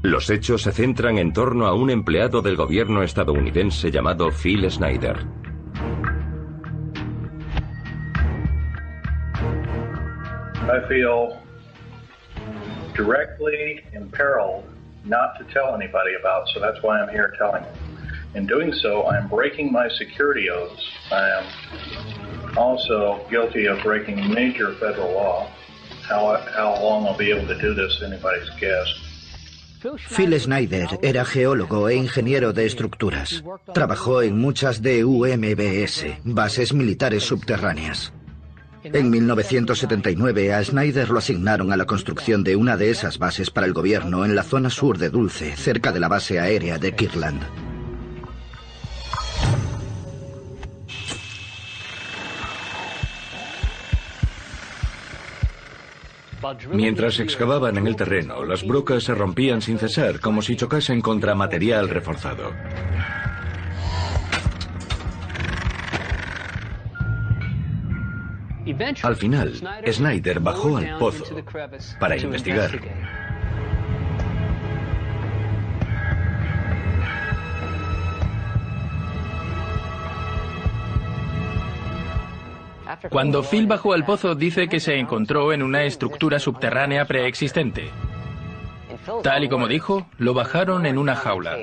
Los hechos se centran en torno a un empleado del gobierno estadounidense llamado Phil Schneider. I feel directly imperiled not to tell anybody about, so that's why I'm here telling you. In doing so, I'm breaking my security oaths. I am also guilty of breaking major federal law. How long I'll be able to do this is anybody's guess. Phil Schneider era geólogo e ingeniero de estructuras. Trabajó en muchas DUMBS, bases militares subterráneas. En 1979 a Schneider lo asignaron a la construcción de una de esas bases para el gobierno en la zona sur de Dulce, cerca de la base aérea de Kirtland. Mientras excavaban en el terreno, las brocas se rompían sin cesar, como si chocasen contra material reforzado. Al final, Schneider bajó al pozo para investigar. Cuando Phil bajó al pozo, dice que se encontró en una estructura subterránea preexistente. Tal y como dijo, lo bajaron en una jaula.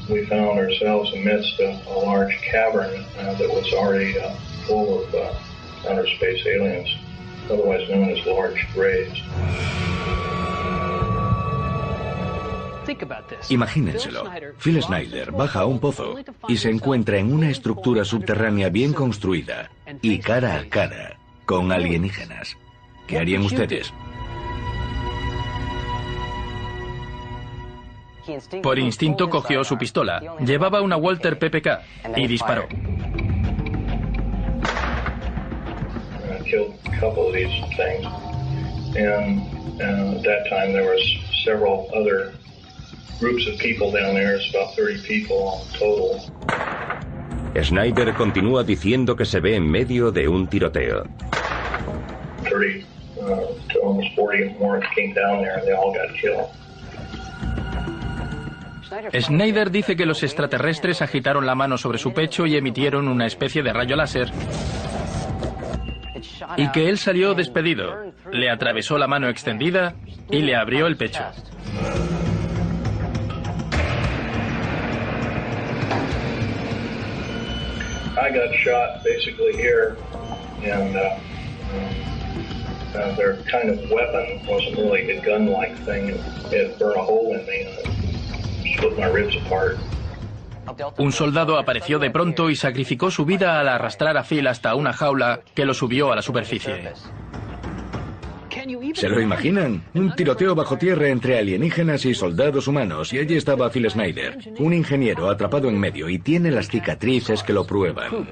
We found ourselves amidst a large cavern that was already full of outer space aliens, otherwise known as large graves. Imagínenselo. Phil Schneider baja a un pozo y se encuentra en una estructura subterránea bien construida y cara a cara con alienígenas. ¿Qué harían ustedes? Por instinto cogió su pistola. Llevaba una Walter PPK y disparó. Schneider continúa diciendo que se ve en medio de un tiroteo. 30 to almost 40 more came down there and they all got killed. Schneider dice que los extraterrestres agitaron la mano sobre su pecho y emitieron una especie de rayo láser y que él salió despedido. Le atravesó la mano extendida y le abrió el pecho. I got shot basically here, and their kind of weapon wasn't really a gun-like thing. It burned a hole in me and split my ribs apart. Un soldado apareció de pronto y sacrificó su vida al arrastrar a Phil hasta una jaula que lo subió a la superficie. ¿Se lo imaginan? Un tiroteo bajo tierra entre alienígenas y soldados humanos, y allí estaba Phil Schneider, un ingeniero atrapado en medio, y tiene las cicatrices que lo prueban.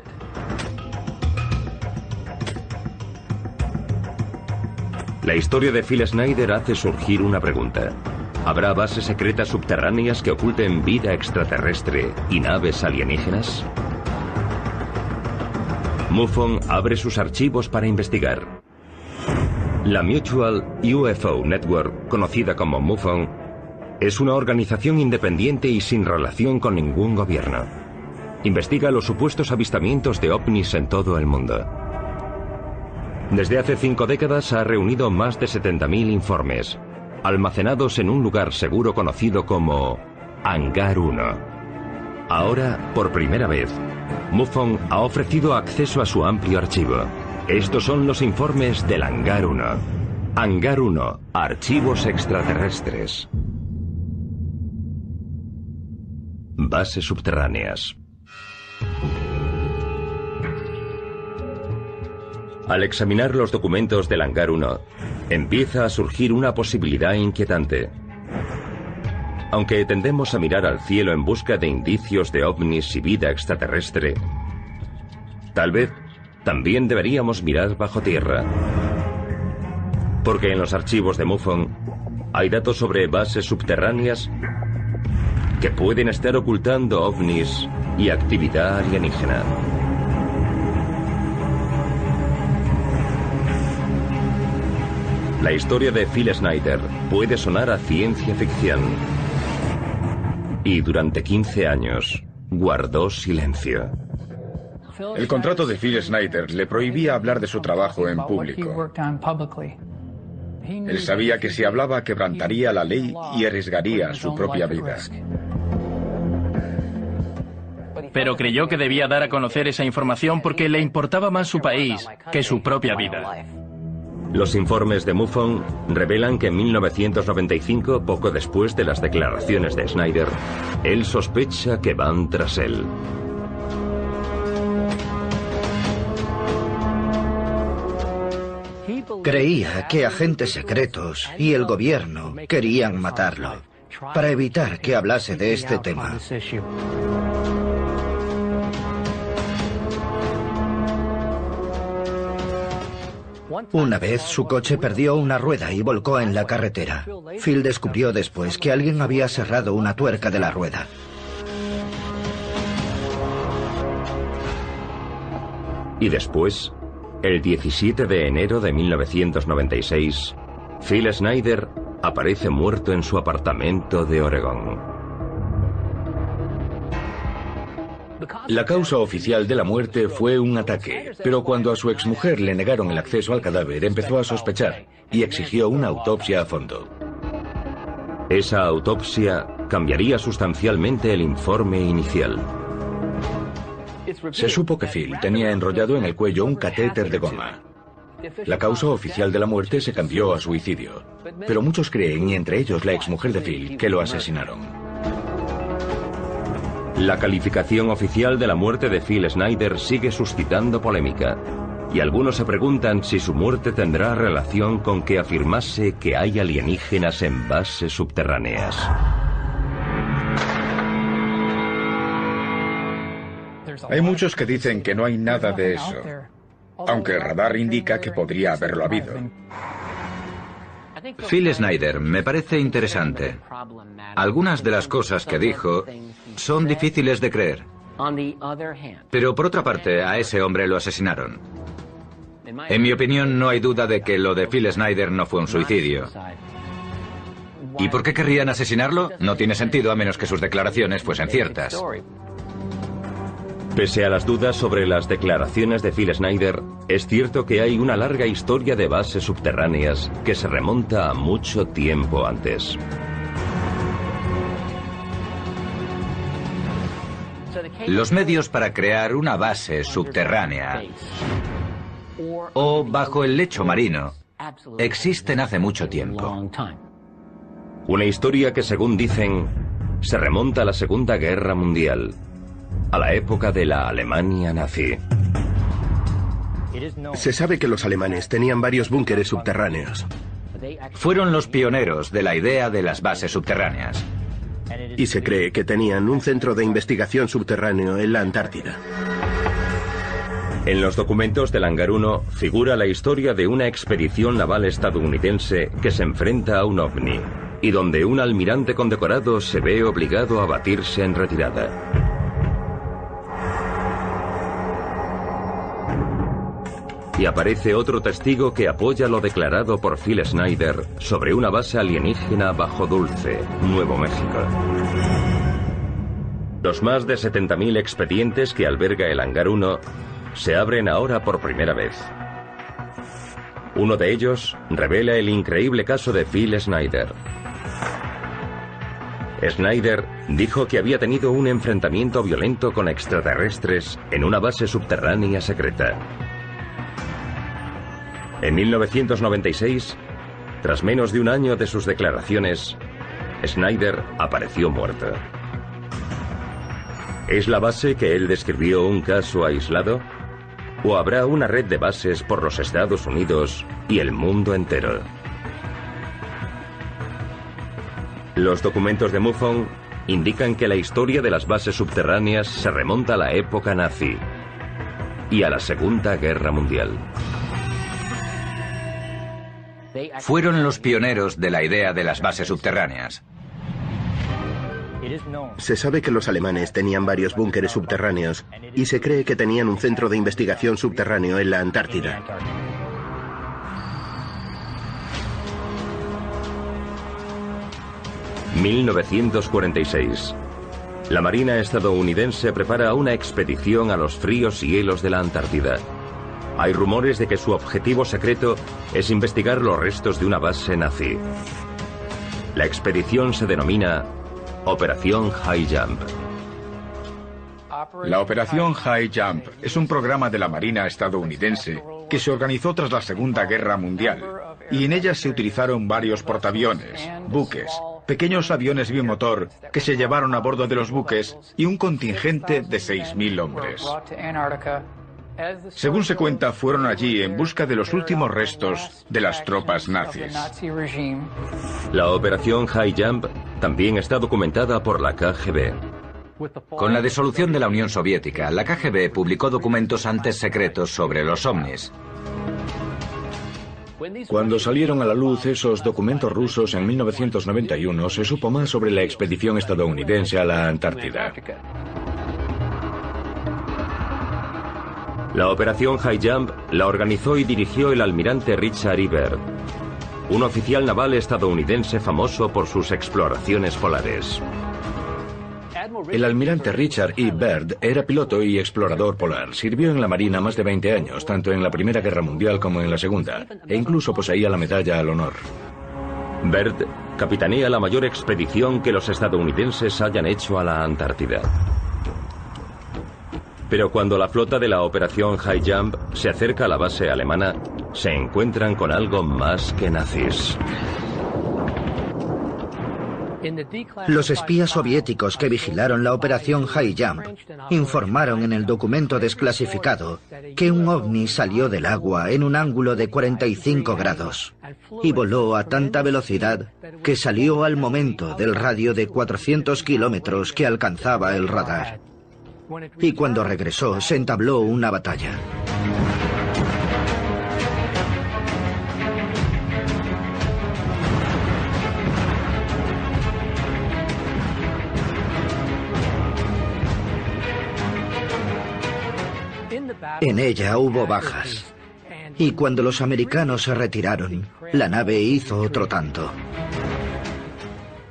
La historia de Phil Schneider hace surgir una pregunta. ¿Habrá bases secretas subterráneas que oculten vida extraterrestre y naves alienígenas? MUFON abre sus archivos para investigar. La Mutual UFO Network, conocida como MUFON, es una organización independiente y sin relación con ningún gobierno. Investiga los supuestos avistamientos de ovnis en todo el mundo. Desde hace 5 décadas ha reunido más de 70.000 informes, almacenados en un lugar seguro conocido como Hangar 1. Ahora, por primera vez, MUFON ha ofrecido acceso a su amplio archivo. Estos son los informes del Hangar 1. Hangar 1, archivos extraterrestres. Bases subterráneas. Al examinar los documentos del Hangar 1, empieza a surgir una posibilidad inquietante. Aunque tendemos a mirar al cielo en busca de indicios de ovnis y vida extraterrestre, tal vez también deberíamos mirar bajo tierra. Porque en los archivos de MUFON hay datos sobre bases subterráneas que pueden estar ocultando ovnis y actividad alienígena. La historia de Phil Schneider puede sonar a ciencia ficción. Y durante 15 años guardó silencio. El contrato de Phil Schneider le prohibía hablar de su trabajo en público. Él sabía que si hablaba quebrantaría la ley y arriesgaría su propia vida. Pero creyó que debía dar a conocer esa información porque le importaba más su país que su propia vida. Los informes de MUFON revelan que en 1995, poco después de las declaraciones de Schneider, él sospecha que van tras él. Creía que agentes secretos y el gobierno querían matarlo para evitar que hablase de este tema. Una vez su coche perdió una rueda y volcó en la carretera. Phil descubrió después que alguien había cerrado una tuerca de la rueda. Y después, el 17 de enero de 1996, Phil Schneider aparece muerto en su apartamento de Oregón. La causa oficial de la muerte fue un ataque, pero cuando a su exmujer le negaron el acceso al cadáver, empezó a sospechar y exigió una autopsia a fondo. Esa autopsia cambiaría sustancialmente el informe inicial. Se supo que Phil tenía enrollado en el cuello un catéter de goma. La causa oficial de la muerte se cambió a suicidio, pero muchos creen, y entre ellos la exmujer de Phil, que lo asesinaron. La calificación oficial de la muerte de Phil Schneider sigue suscitando polémica, y algunos se preguntan si su muerte tendrá relación con que afirmase que hay alienígenas en bases subterráneas. Hay muchos que dicen que no hay nada de eso, aunque el radar indica que podría haberlo habido. Phil Schneider me parece interesante. Algunas de las cosas que dijo son difíciles de creer. Pero por otra parte, a ese hombre lo asesinaron. En mi opinión, no hay duda de que lo de Phil Schneider no fue un suicidio. ¿Y por qué querrían asesinarlo? No tiene sentido a menos que sus declaraciones fuesen ciertas. Pese a las dudas sobre las declaraciones de Phil Schneider, es cierto que hay una larga historia de bases subterráneas que se remonta a mucho tiempo antes. Los medios para crear una base subterránea o bajo el lecho marino existen hace mucho tiempo. Una historia que, según dicen, se remonta a la Segunda Guerra Mundial, a la época de la Alemania nazi. Se sabe que los alemanes tenían varios búnkeres subterráneos. Fueron los pioneros de la idea de las bases subterráneas. Y se cree que tenían un centro de investigación subterráneo en la Antártida. En los documentos del Hangar 1 figura la historia de una expedición naval estadounidense que se enfrenta a un ovni, y donde un almirante condecorado se ve obligado a batirse en retirada. Y aparece otro testigo que apoya lo declarado por Phil Schneider sobre una base alienígena bajo Dulce, Nuevo México. Los más de 70.000 expedientes que alberga el Hangar 1 se abren ahora por primera vez. Uno de ellos revela el increíble caso de Phil Schneider. Schneider dijo que había tenido un enfrentamiento violento con extraterrestres en una base subterránea secreta. En 1996, tras menos de un año de sus declaraciones, Schneider apareció muerto. ¿Es la base que él describió un caso aislado? ¿O habrá una red de bases por los Estados Unidos y el mundo entero? Los documentos de MUFON indican que la historia de las bases subterráneas se remonta a la época nazi y a la Segunda Guerra Mundial. Fueron los pioneros de la idea de las bases subterráneas. Se sabe que los alemanes tenían varios búnkeres subterráneos y se cree que tenían un centro de investigación subterráneo en la Antártida. 1946. La Marina estadounidense prepara una expedición a los fríos hielos de la Antártida. Hay rumores de que su objetivo secreto es investigar los restos de una base nazi. La expedición se denomina Operación High Jump. La Operación High Jump es un programa de la Marina estadounidense que se organizó tras la Segunda Guerra Mundial, y en ella se utilizaron varios portaaviones, buques, pequeños aviones bimotor que se llevaron a bordo de los buques y un contingente de 6.000 hombres. Según se cuenta, fueron allí en busca de los últimos restos de las tropas nazis. La Operación High Jump también está documentada por la KGB. Con la disolución de la Unión Soviética, la KGB publicó documentos antes secretos sobre los ovnis. Cuando salieron a la luz esos documentos rusos en 1991, se supo más sobre la expedición estadounidense a la Antártida. La Operación High Jump la organizó y dirigió el almirante Richard E. Byrd, un oficial naval estadounidense famoso por sus exploraciones polares. El almirante Richard E. Byrd era piloto y explorador polar. Sirvió en la Marina más de 20 años, tanto en la Primera Guerra Mundial como en la Segunda, e incluso poseía la Medalla al Honor. Byrd capitanea la mayor expedición que los estadounidenses hayan hecho a la Antártida. Pero cuando la flota de la Operación High Jump se acerca a la base alemana, se encuentran con algo más que nazis. Los espías soviéticos que vigilaron la Operación High Jump informaron en el documento desclasificado que un ovni salió del agua en un ángulo de 45 grados y voló a tanta velocidad que salió al momento del radio de 400 kilómetros que alcanzaba el radar. Y cuando regresó, se entabló una batalla. En ella hubo bajas. Y cuando los americanos se retiraron, la nave hizo otro tanto.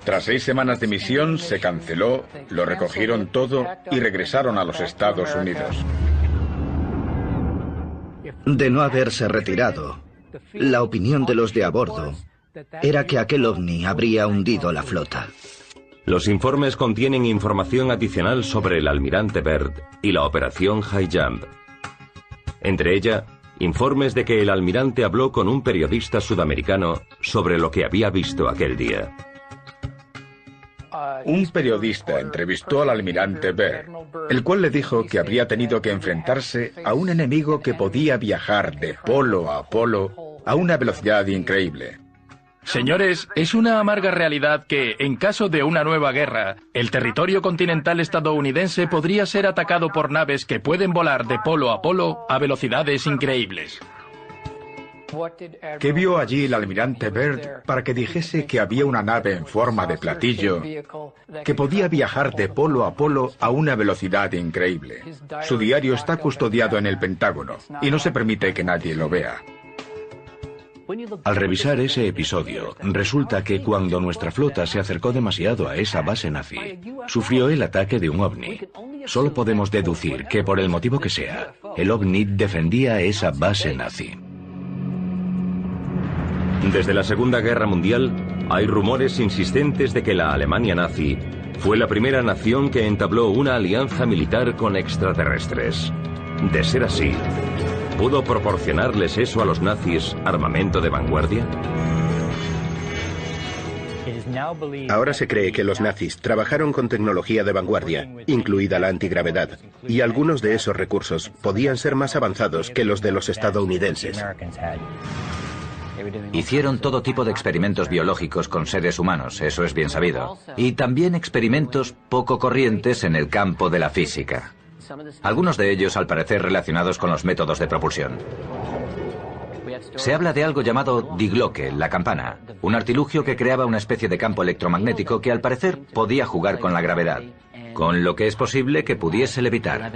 Tras 6 semanas de misión, se canceló, lo recogieron todo y regresaron a los Estados Unidos. De no haberse retirado, la opinión de los de a bordo era que aquel ovni habría hundido la flota. Los informes contienen información adicional sobre el almirante Byrd y la Operación High Jump. Entre ella, informes de que el almirante habló con un periodista sudamericano sobre lo que había visto aquel día. Un periodista entrevistó al almirante Byrd, el cual le dijo que habría tenido que enfrentarse a un enemigo que podía viajar de polo a polo a una velocidad increíble. Señores, es una amarga realidad que, en caso de una nueva guerra, el territorio continental estadounidense podría ser atacado por naves que pueden volar de polo a velocidades increíbles. ¿Qué vio allí el almirante Byrd para que dijese que había una nave en forma de platillo que podía viajar de polo a una velocidad increíble? Su diario está custodiado en el Pentágono y no se permite que nadie lo vea. Al revisar ese episodio, resulta que cuando nuestra flota se acercó demasiado a esa base nazi, sufrió el ataque de un ovni. Solo podemos deducir que, por el motivo que sea, el ovni defendía esa base nazi. Desde la Segunda Guerra Mundial, hay rumores insistentes de que la Alemania nazi fue la primera nación que entabló una alianza militar con extraterrestres. De ser así, ¿pudo proporcionarles eso a los nazis armamento de vanguardia? Ahora se cree que los nazis trabajaron con tecnología de vanguardia, incluida la antigravedad, y algunos de esos recursos podían ser más avanzados que los de los estadounidenses. Hicieron todo tipo de experimentos biológicos con seres humanos, eso es bien sabido. Y también experimentos poco corrientes en el campo de la física. Algunos de ellos, al parecer, relacionados con los métodos de propulsión. Se habla de algo llamado Die Glocke, la campana, un artilugio que creaba una especie de campo electromagnético que al parecer podía jugar con la gravedad, con lo que es posible que pudiese levitar.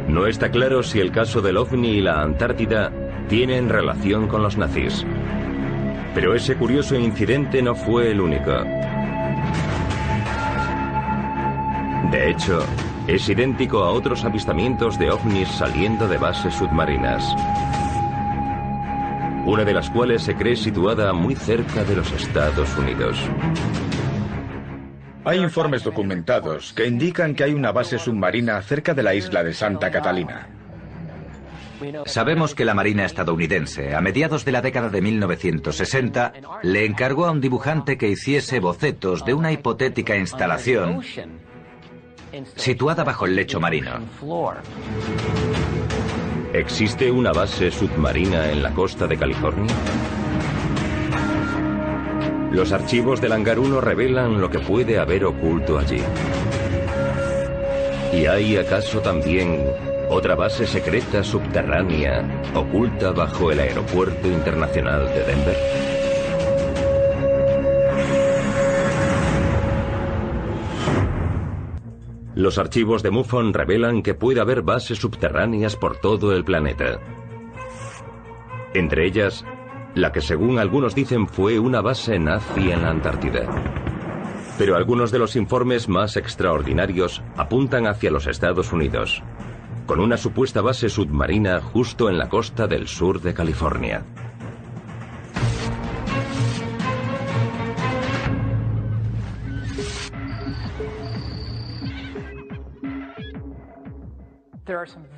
No está claro si el caso del OVNI y la Antártida tienen relación con los nazis. Pero ese curioso incidente no fue el único. De hecho, es idéntico a otros avistamientos de ovnis saliendo de bases submarinas, una de las cuales se cree situada muy cerca de los Estados Unidos. Hay informes documentados que indican que hay una base submarina cerca de la isla de Santa Catalina. Sabemos que la Marina estadounidense, a mediados de la década de 1960, le encargó a un dibujante que hiciese bocetos de una hipotética instalación situada bajo el lecho marino. ¿Existe una base submarina en la costa de California? Los archivos del Hangar 1 revelan lo que puede haber oculto allí. ¿Y hay acaso también otra base secreta subterránea oculta bajo el Aeropuerto Internacional de Denver? Los archivos de MUFON revelan que puede haber bases subterráneas por todo el planeta. Entre ellas, la que según algunos dicen fue una base nazi en la Antártida. Pero algunos de los informes más extraordinarios apuntan hacia los Estados Unidos, con una supuesta base submarina justo en la costa del sur de California.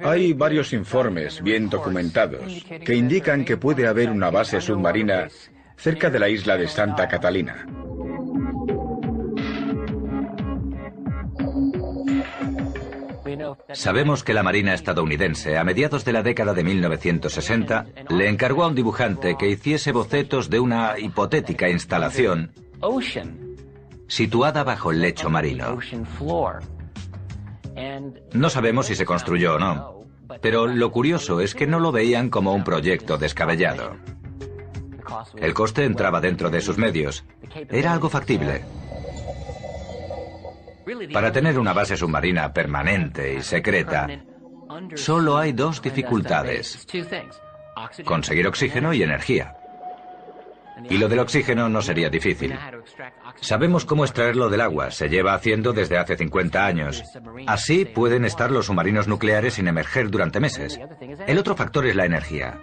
Hay varios informes bien documentados que indican que puede haber una base submarina cerca de la isla de Santa Catalina. Sabemos que la Marina estadounidense, a mediados de la década de 1960, le encargó a un dibujante que hiciese bocetos de una hipotética instalación situada bajo el lecho marino. No sabemos si se construyó o no, pero lo curioso es que no lo veían como un proyecto descabellado. El coste entraba dentro de sus medios. Era algo factible. Para tener una base submarina permanente y secreta, solo hay dos dificultades: conseguir oxígeno y energía. Y lo del oxígeno no sería difícil. Sabemos cómo extraerlo del agua, se lleva haciendo desde hace 50 años. Así pueden estar los submarinos nucleares sin emerger durante meses. El otro factor es la energía.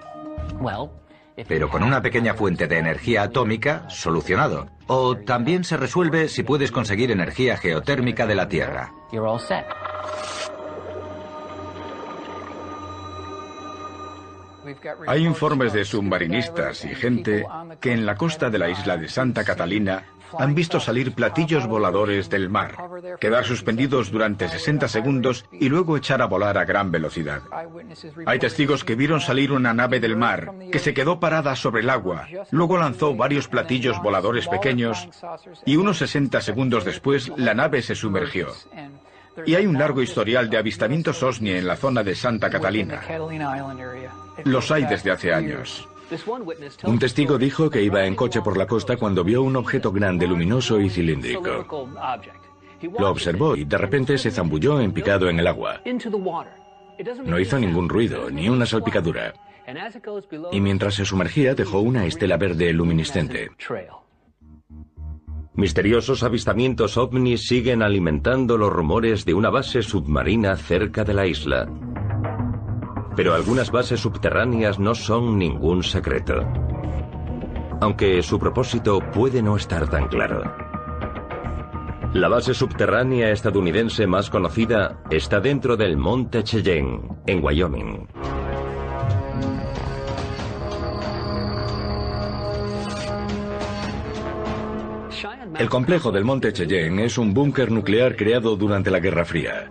Pero con una pequeña fuente de energía atómica, solucionado. O también se resuelve si puedes conseguir energía geotérmica de la Tierra. Hay informes de submarinistas y gente que en la costa de la isla de Santa Catalina han visto salir platillos voladores del mar, quedar suspendidos durante 60 segundos y luego echar a volar a gran velocidad. Hay testigos que vieron salir una nave del mar que se quedó parada sobre el agua, luego lanzó varios platillos voladores pequeños y unos 60 segundos después la nave se sumergió. Y hay un largo historial de avistamientos OVNI en la zona de Santa Catalina. Los hay desde hace años. Un testigo dijo que iba en coche por la costa cuando vio un objeto grande, luminoso y cilíndrico. Lo observó y de repente se zambulló en picado en el agua. No hizo ningún ruido, ni una salpicadura. Y mientras se sumergía dejó una estela verde luminiscente. Misteriosos avistamientos ovnis siguen alimentando los rumores de una base submarina cerca de la isla. Pero algunas bases subterráneas no son ningún secreto, aunque su propósito puede no estar tan claro. La base subterránea estadounidense más conocida está dentro del Monte Cheyenne, en Wyoming. El complejo del Monte Cheyenne es un búnker nuclear creado durante la Guerra Fría.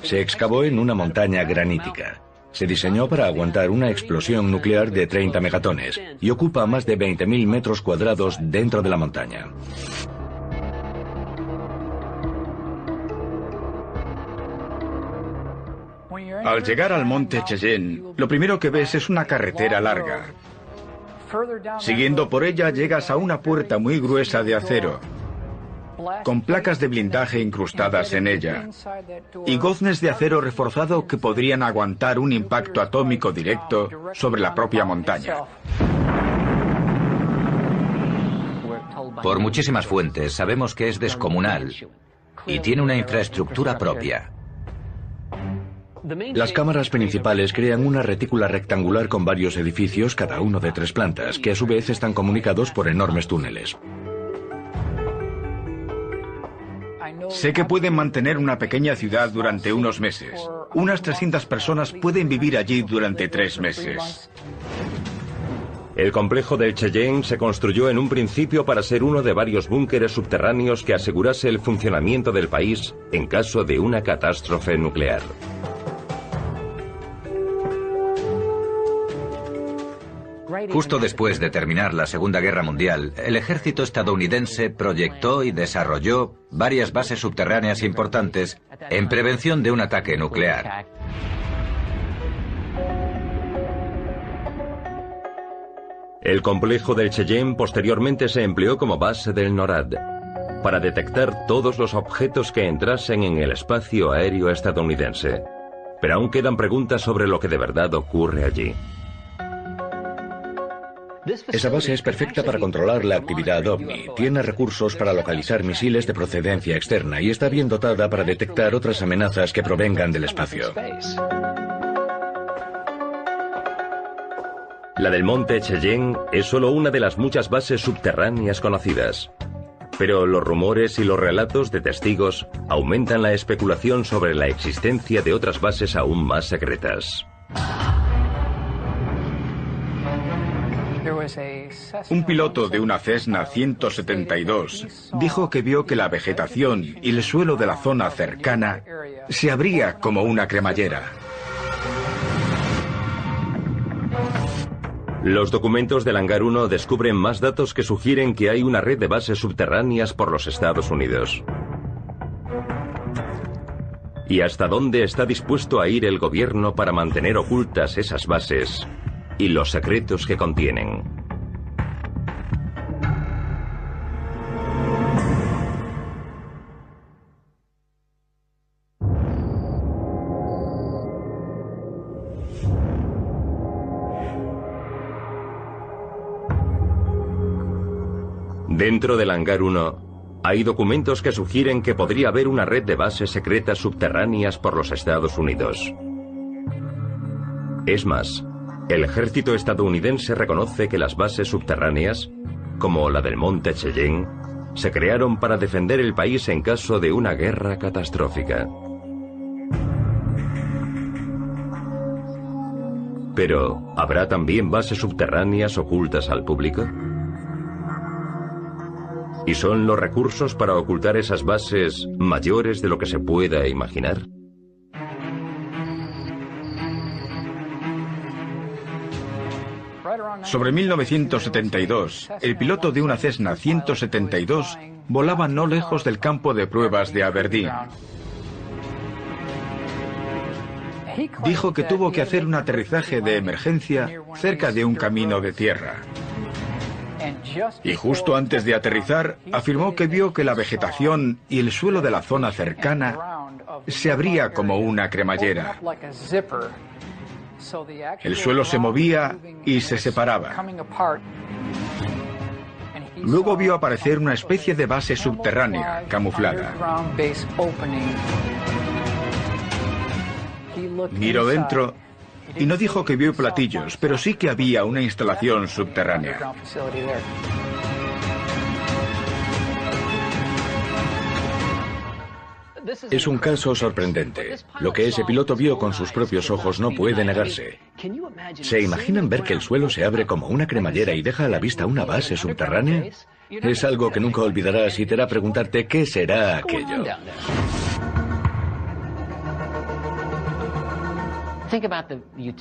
Se excavó en una montaña granítica. Se diseñó para aguantar una explosión nuclear de 30 megatones y ocupa más de 20.000 metros cuadrados dentro de la montaña. Al llegar al Monte Cheyenne, lo primero que ves es una carretera larga. Siguiendo por ella llegas a una puerta muy gruesa de acero, con placas de blindaje incrustadas en ella, y goznes de acero reforzado que podrían aguantar un impacto atómico directo sobre la propia montaña. Por muchísimas fuentes sabemos que es descomunal y tiene una infraestructura propia. Las cámaras principales crean una retícula rectangular con varios edificios, cada uno de 3 plantas, que a su vez están comunicados por enormes túneles. Sé que pueden mantener una pequeña ciudad durante unos meses. Unas 300 personas pueden vivir allí durante 3 meses. El complejo del Cheyenne se construyó en un principio para ser uno de varios búnkeres subterráneos que asegurase el funcionamiento del país en caso de una catástrofe nuclear. Justo después de terminar la Segunda Guerra Mundial, el ejército estadounidense proyectó y desarrolló varias bases subterráneas importantes en prevención de un ataque nuclear. El complejo del Cheyenne posteriormente se empleó como base del NORAD, para detectar todos los objetos que entrasen en el espacio aéreo estadounidense. Pero aún quedan preguntas sobre lo que de verdad ocurre allí. Esa base es perfecta para controlar la actividad OVNI. Tiene recursos para localizar misiles de procedencia externa y está bien dotada para detectar otras amenazas que provengan del espacio. La del monte Cheyenne es solo una de las muchas bases subterráneas conocidas. Pero los rumores y los relatos de testigos aumentan la especulación sobre la existencia de otras bases aún más secretas. Un piloto de una Cessna 172 dijo que vio que la vegetación y el suelo de la zona cercana se abría como una cremallera. Los documentos del Hangar 1 descubren más datos que sugieren que hay una red de bases subterráneas por los Estados Unidos. ¿Y hasta dónde está dispuesto a ir el gobierno para mantener ocultas esas bases y los secretos que contienen? Dentro del Hangar 1 hay documentos que sugieren que podría haber una red de bases secretas subterráneas por los Estados Unidos. Es más, el ejército estadounidense reconoce que las bases subterráneas, como la del monte Cheyenne, se crearon para defender el país en caso de una guerra catastrófica. Pero, ¿habrá también bases subterráneas ocultas al público? ¿Y son los recursos para ocultar esas bases mayores de lo que se pueda imaginar? Sobre 1972, el piloto de una Cessna 172 volaba no lejos del campo de pruebas de Aberdeen. Dijo que tuvo que hacer un aterrizaje de emergencia cerca de un camino de tierra. Y justo antes de aterrizar, afirmó que vio que la vegetación y el suelo de la zona cercana se abría como una cremallera. El suelo se movía y se separaba. Luego vio aparecer una especie de base subterránea, camuflada. Miró dentro y no dijo que vio platillos, pero sí que había una instalación subterránea. Es un caso sorprendente. Lo que ese piloto vio con sus propios ojos no puede negarse. ¿Se imaginan ver que el suelo se abre como una cremallera y deja a la vista una base subterránea? Es algo que nunca olvidarás y te hará preguntarte qué será aquello.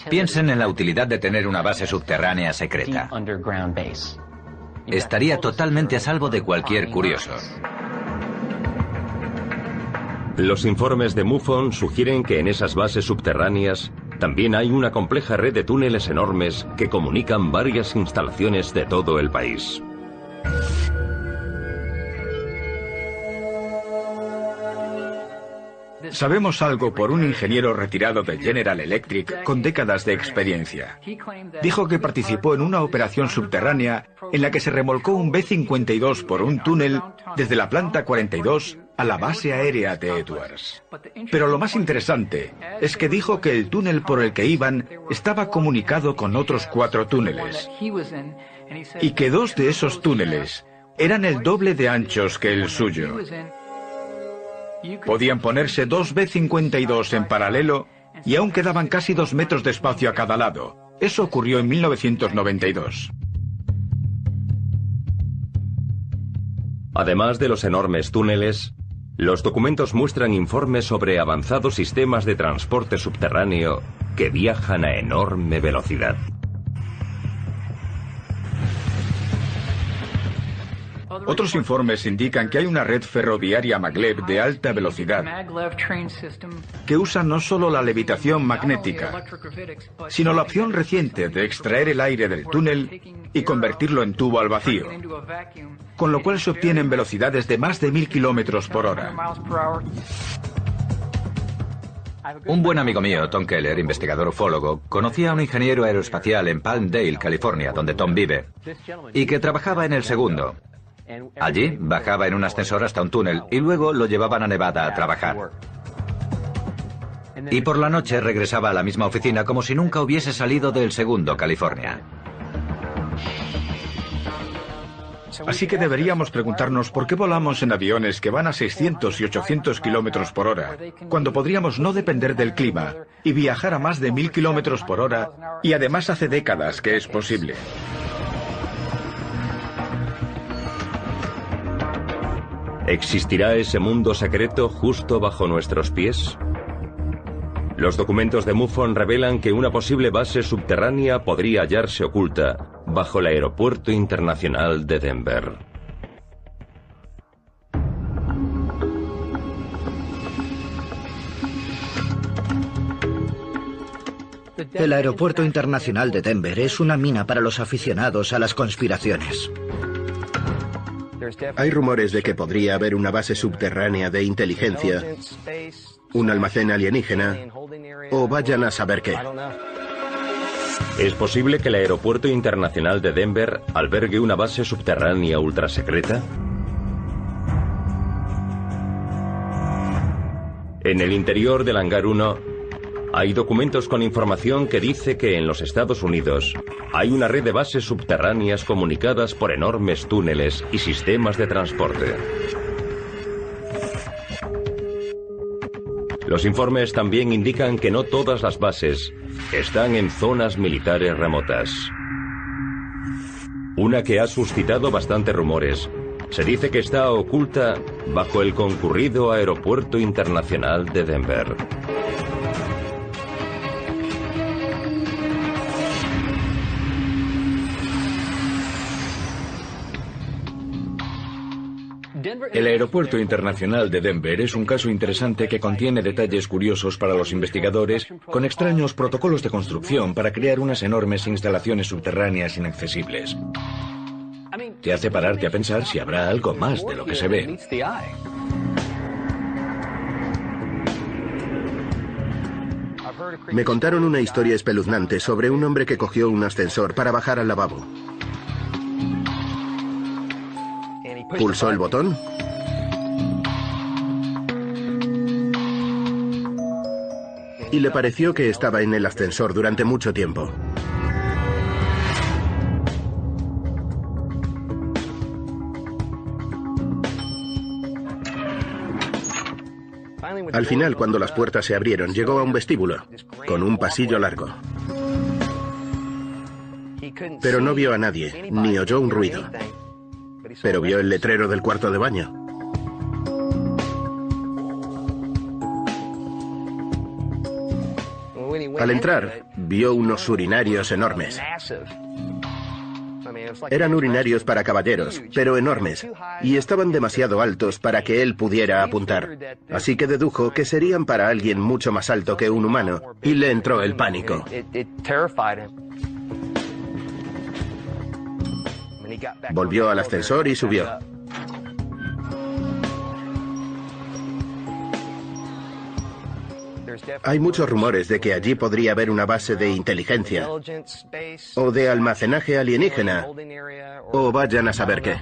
Piensen en la utilidad de tener una base subterránea secreta. Estaría totalmente a salvo de cualquier curioso. Los informes de MUFON sugieren que en esas bases subterráneas también hay una compleja red de túneles enormes que comunican varias instalaciones de todo el país. Sabemos algo por un ingeniero retirado de General Electric con décadas de experiencia. Dijo que participó en una operación subterránea en la que se remolcó un B-52 por un túnel desde la planta 42 a la base aérea de Edwards. Pero lo más interesante es que dijo que el túnel por el que iban estaba comunicado con otros 4 túneles y que 2 de esos túneles eran el doble de anchos que el suyo. Podían ponerse 2 B-52 en paralelo y aún quedaban casi 2 metros de espacio a cada lado. Eso ocurrió en 1992. Además de los enormes túneles, los documentos muestran informes sobre avanzados sistemas de transporte subterráneo que viajan a enorme velocidad. Otros informes indican que hay una red ferroviaria maglev de alta velocidad que usa no solo la levitación magnética, sino la opción reciente de extraer el aire del túnel y convertirlo en tubo al vacío, con lo cual se obtienen velocidades de más de 1000 kilómetros por hora. Un buen amigo mío, Tom Keller, investigador ufólogo, conocía a un ingeniero aeroespacial en Palmdale, California, donde Tom vive, y que trabajaba en el segundo. Allí bajaba en un ascensor hasta un túnel y luego lo llevaban a Nevada a trabajar. Y por la noche regresaba a la misma oficina como si nunca hubiese salido del segundo, California. Así que deberíamos preguntarnos por qué volamos en aviones que van a 600 y 800 kilómetros por hora, cuando podríamos no depender del clima y viajar a más de 1000 kilómetros por hora, y además hace décadas que es posible. ¿Existirá ese mundo secreto justo bajo nuestros pies? Los documentos de MUFON revelan que una posible base subterránea podría hallarse oculta bajo el Aeropuerto Internacional de Denver. El Aeropuerto Internacional de Denver es una mina para los aficionados a las conspiraciones. Hay rumores de que podría haber una base subterránea de inteligencia, un almacén alienígena, o vayan a saber qué. ¿Es posible que el Aeropuerto Internacional de Denver albergue una base subterránea ultrasecreta? En el interior del Hangar 1 hay documentos con información que dice que en los Estados Unidos hay una red de bases subterráneas comunicadas por enormes túneles y sistemas de transporte. Los informes también indican que no todas las bases están en zonas militares remotas. Una que ha suscitado bastantes rumores se dice que está oculta bajo el concurrido Aeropuerto Internacional de Denver. El Aeropuerto Internacional de Denver es un caso interesante que contiene detalles curiosos para los investigadores, con extraños protocolos de construcción para crear unas enormes instalaciones subterráneas inaccesibles. Te hace pararte a pensar si habrá algo más de lo que se ve. Me contaron una historia espeluznante sobre un hombre que cogió un ascensor para bajar al lavabo. Pulsó el botón y le pareció que estaba en el ascensor durante mucho tiempo. Al final, cuando las puertas se abrieron, llegó a un vestíbulo, con un pasillo largo. Pero no vio a nadie, ni oyó un ruido. Pero vio el letrero del cuarto de baño. Al entrar, vio unos urinarios enormes. Eran urinarios para caballeros, pero enormes, y estaban demasiado altos para que él pudiera apuntar. Así que dedujo que serían para alguien mucho más alto que un humano, y le entró el pánico. Volvió al ascensor y subió. Hay muchos rumores de que allí podría haber una base de inteligencia o de almacenaje alienígena, o vayan a saber qué.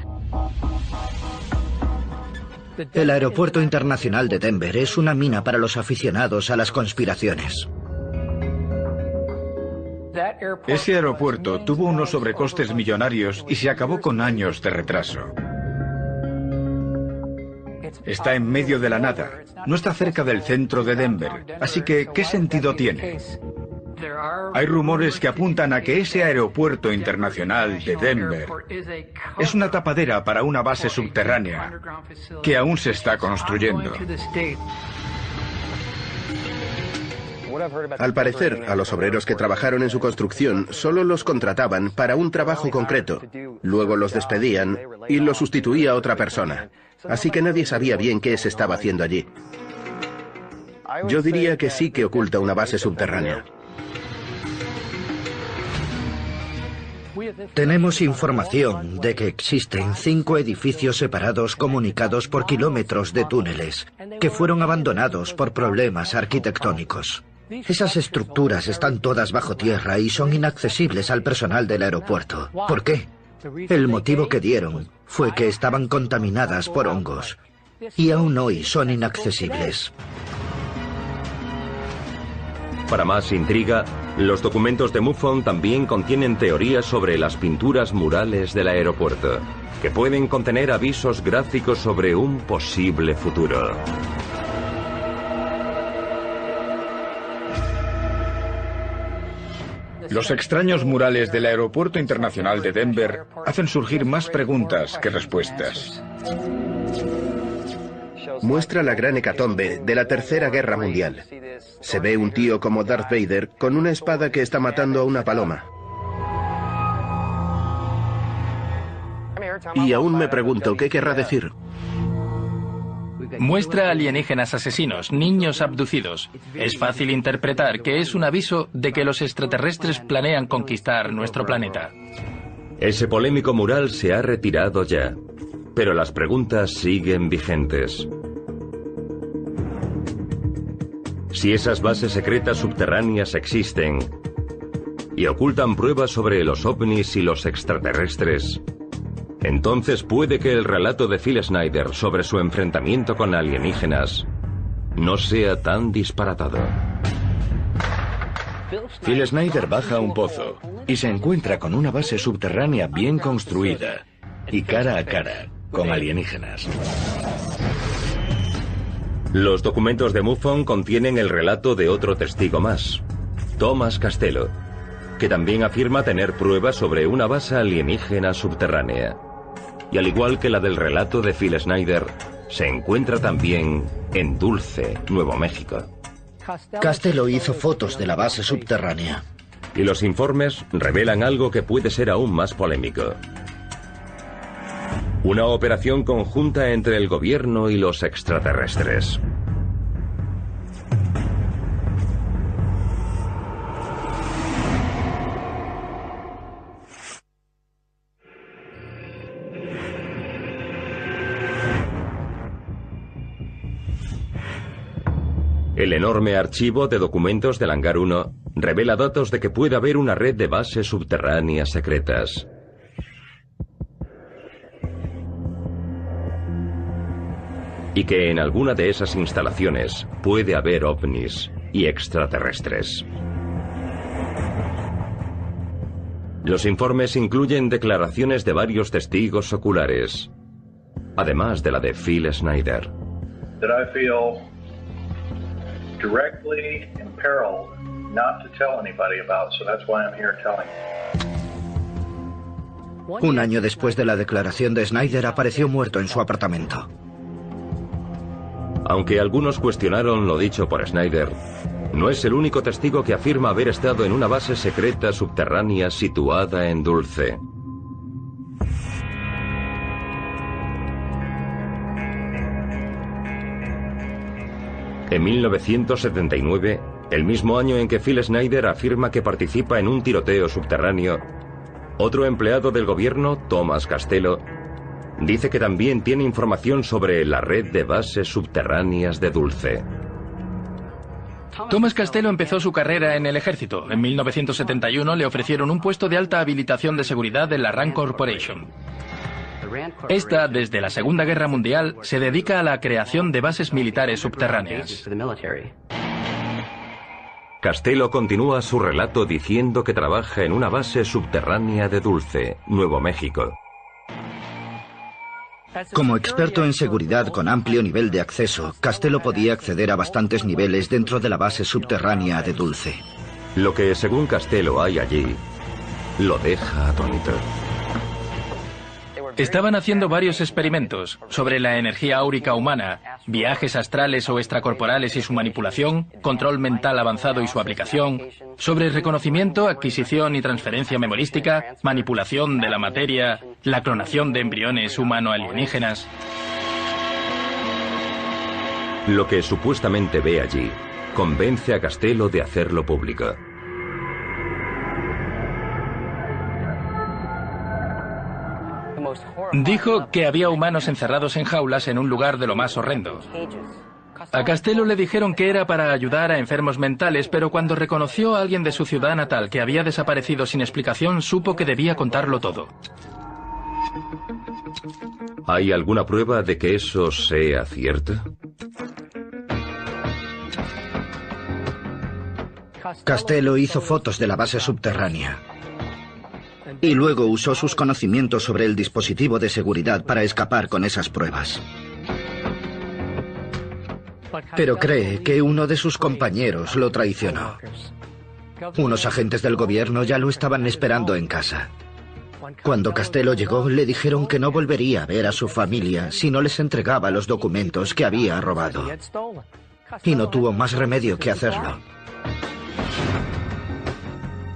El Aeropuerto Internacional de Denver es una mina para los aficionados a las conspiraciones. Ese aeropuerto tuvo unos sobrecostes millonarios y se acabó con años de retraso. Está en medio de la nada, no está cerca del centro de Denver, así que ¿qué sentido tiene? Hay rumores que apuntan a que ese aeropuerto internacional de Denver es una tapadera para una base subterránea que aún se está construyendo. Al parecer, a los obreros que trabajaron en su construcción solo los contrataban para un trabajo concreto. Luego los despedían y los sustituía otra persona. Así que nadie sabía bien qué se estaba haciendo allí. Yo diría que sí que oculta una base subterránea. Tenemos información de que existen 5 edificios separados comunicados por kilómetros de túneles, que fueron abandonados por problemas arquitectónicos. Esas estructuras están todas bajo tierra y son inaccesibles al personal del aeropuerto. ¿Por qué? El motivo que dieron fue que estaban contaminadas por hongos y aún hoy son inaccesibles. Para más intriga, los documentos de MUFON también contienen teorías sobre las pinturas murales del aeropuerto, que pueden contener avisos gráficos sobre un posible futuro. Los extraños murales del Aeropuerto Internacional de Denver hacen surgir más preguntas que respuestas. Muestra la gran hecatombe de la Tercera Guerra Mundial. Se ve un tío como Darth Vader con una espada que está matando a una paloma. Y aún me pregunto qué querrá decir. Muestra alienígenas asesinos, niños abducidos. Es fácil interpretar que es un aviso de que los extraterrestres planean conquistar nuestro planeta. Ese polémico mural se ha retirado ya, pero las preguntas siguen vigentes. Si esas bases secretas subterráneas existen y ocultan pruebas sobre los ovnis y los extraterrestres, entonces puede que el relato de Phil Schneider sobre su enfrentamiento con alienígenas no sea tan disparatado. Phil Schneider baja a un pozo y se encuentra con una base subterránea bien construida y cara a cara con alienígenas. Los documentos de MUFON contienen el relato de otro testigo más, Thomas Castello, que también afirma tener pruebas sobre una base alienígena subterránea. Y al igual que la del relato de Phil Schneider, se encuentra también en Dulce, Nuevo México. Castello hizo fotos de la base subterránea. Y los informes revelan algo que puede ser aún más polémico. Una operación conjunta entre el gobierno y los extraterrestres. El enorme archivo de documentos del Hangar 1 revela datos de que puede haber una red de bases subterráneas secretas. Y que en alguna de esas instalaciones puede haber ovnis y extraterrestres. Los informes incluyen declaraciones de varios testigos oculares, además de la de Phil Schneider. Directly imperiled not to tell anybody about, so that's why I'm here telling you. Un año después de la declaración de Schneider apareció muerto en su apartamento. Aunque algunos cuestionaron lo dicho por Schneider, no es el único testigo que afirma haber estado en una base secreta subterránea situada en Dulce. En 1979, el mismo año en que Phil Schneider afirma que participa en un tiroteo subterráneo, otro empleado del gobierno, Thomas Castello, dice que también tiene información sobre la red de bases subterráneas de Dulce. Thomas Castello empezó su carrera en el ejército. En 1971 le ofrecieron un puesto de alta habilitación de seguridad en la Rand Corporation. Esta, desde la Segunda Guerra Mundial, se dedica a la creación de bases militares subterráneas. Castello continúa su relato diciendo que trabaja en una base subterránea de Dulce, Nuevo México. Como experto en seguridad con amplio nivel de acceso, Castello podía acceder a bastantes niveles dentro de la base subterránea de Dulce. Lo que, según Castello, hay allí, lo deja atónito. Estaban haciendo varios experimentos sobre la energía áurica humana, viajes astrales o extracorporales y su manipulación, control mental avanzado y su aplicación, sobre reconocimiento, adquisición y transferencia memorística, manipulación de la materia, la clonación de embriones humano-alienígenas. Lo que supuestamente ve allí convence a Castello de hacerlo público. Dijo que había humanos encerrados en jaulas en un lugar de lo más horrendo. A Castello le dijeron que era para ayudar a enfermos mentales, pero cuando reconoció a alguien de su ciudad natal que había desaparecido sin explicación, supo que debía contarlo todo. ¿Hay alguna prueba de que eso sea cierto? Castello hizo fotos de la base subterránea y luego usó sus conocimientos sobre el dispositivo de seguridad para escapar con esas pruebas. Pero cree que uno de sus compañeros lo traicionó. Unos agentes del gobierno ya lo estaban esperando en casa. Cuando Castello llegó, le dijeron que no volvería a ver a su familia si no les entregaba los documentos que había robado. Y no tuvo más remedio que hacerlo.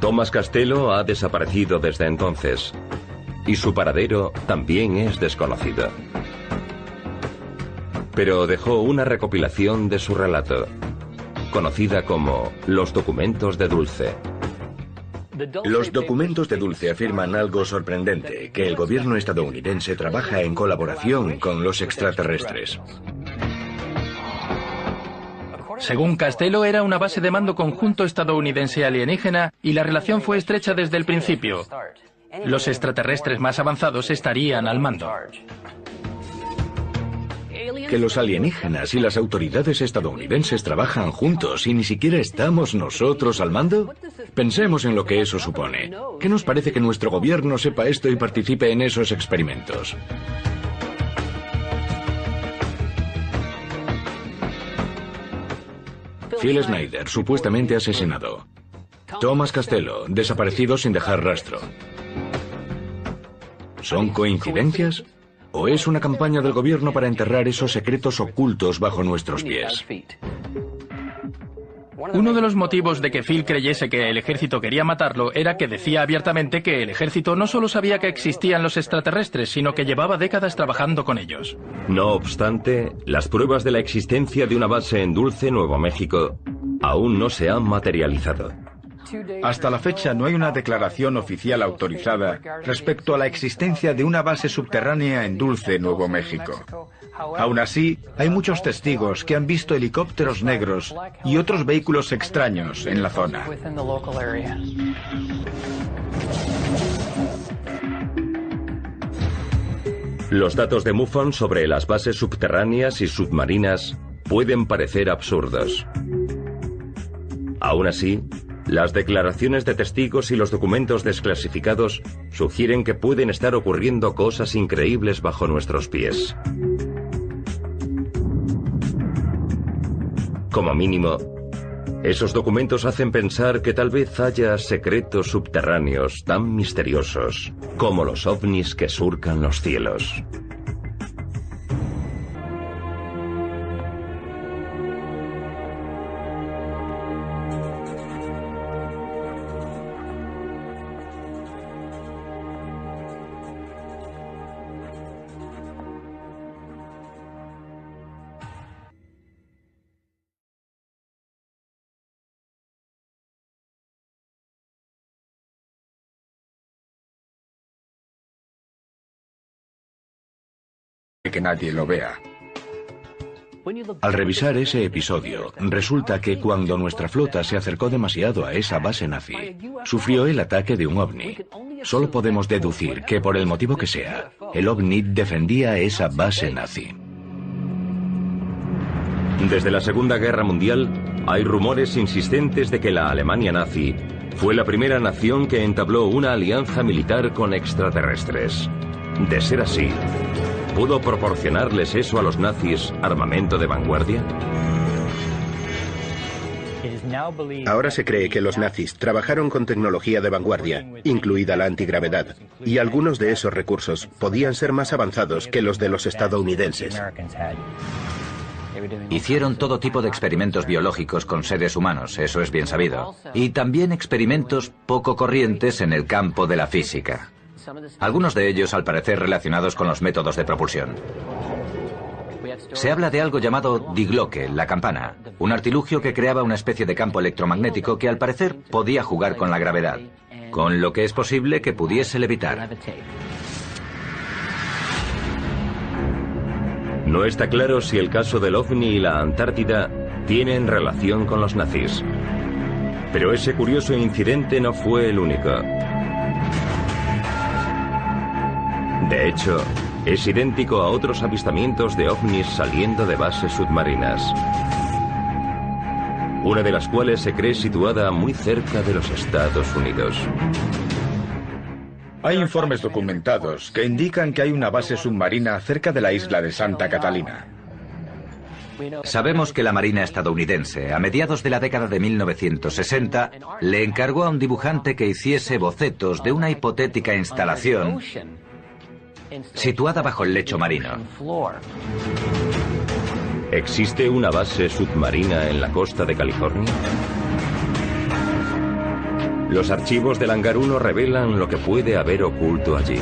Thomas Castello ha desaparecido desde entonces, y su paradero también es desconocido. Pero dejó una recopilación de su relato, conocida como Los documentos de Dulce. Los documentos de Dulce afirman algo sorprendente, que el gobierno estadounidense trabaja en colaboración con los extraterrestres. Según Castello, era una base de mando conjunto estadounidense alienígena y la relación fue estrecha desde el principio. Los extraterrestres más avanzados estarían al mando. Que los alienígenas y las autoridades estadounidenses trabajan juntos y ni siquiera estamos nosotros al mando. Pensemos en lo que eso supone. ¿Qué nos parece que nuestro gobierno sepa esto y participe en esos experimentos? Phil Schneider, supuestamente asesinado. Thomas Castello, desaparecido sin dejar rastro. ¿Son coincidencias? ¿O es una campaña del gobierno para enterrar esos secretos ocultos bajo nuestros pies? Uno de los motivos de que Phil creyese que el ejército quería matarlo era que decía abiertamente que el ejército no solo sabía que existían los extraterrestres, sino que llevaba décadas trabajando con ellos. No obstante, las pruebas de la existencia de una base en Dulce, Nuevo México, aún no se han materializado. Hasta la fecha no hay una declaración oficial autorizada respecto a la existencia de una base subterránea en Dulce, Nuevo México. Aún así, hay muchos testigos que han visto helicópteros negros y otros vehículos extraños en la zona. Los datos de MUFON sobre las bases subterráneas y submarinas pueden parecer absurdos. Aún así, las declaraciones de testigos y los documentos desclasificados sugieren que pueden estar ocurriendo cosas increíbles bajo nuestros pies. Como mínimo, esos documentos hacen pensar que tal vez haya secretos subterráneos tan misteriosos como los ovnis que surcan los cielos. Que nadie lo vea. Al revisar ese episodio, resulta que cuando nuestra flota se acercó demasiado a esa base nazi, sufrió el ataque de un ovni. Solo podemos deducir que, por el motivo que sea, el ovni defendía esa base nazi. Desde la Segunda Guerra Mundial, hay rumores insistentes de que la Alemania nazi fue la primera nación que entabló una alianza militar con extraterrestres. De ser así, ¿pudo proporcionarles eso a los nazis armamento de vanguardia? Ahora se cree que los nazis trabajaron con tecnología de vanguardia, incluida la antigravedad, y algunos de esos recursos podían ser más avanzados que los de los estadounidenses. Hicieron todo tipo de experimentos biológicos con seres humanos, eso es bien sabido. Y también experimentos poco corrientes en el campo de la física. Algunos de ellos, al parecer, relacionados con los métodos de propulsión. Se habla de algo llamado Die Glocke, la campana, un artilugio que creaba una especie de campo electromagnético que, al parecer, podía jugar con la gravedad, con lo que es posible que pudiese levitar. No está claro si el caso del OVNI y la Antártida tienen relación con los nazis. Pero ese curioso incidente no fue el único. De hecho, es idéntico a otros avistamientos de ovnis saliendo de bases submarinas, una de las cuales se cree situada muy cerca de los Estados Unidos. Hay informes documentados que indican que hay una base submarina cerca de la isla de Santa Catalina. Sabemos que la Marina estadounidense, a mediados de la década de 1960, le encargó a un dibujante que hiciese bocetos de una hipotética instalación situada bajo el lecho marino. ¿Existe una base submarina en la costa de California? Los archivos del Hangar 1 revelan lo que puede haber oculto allí.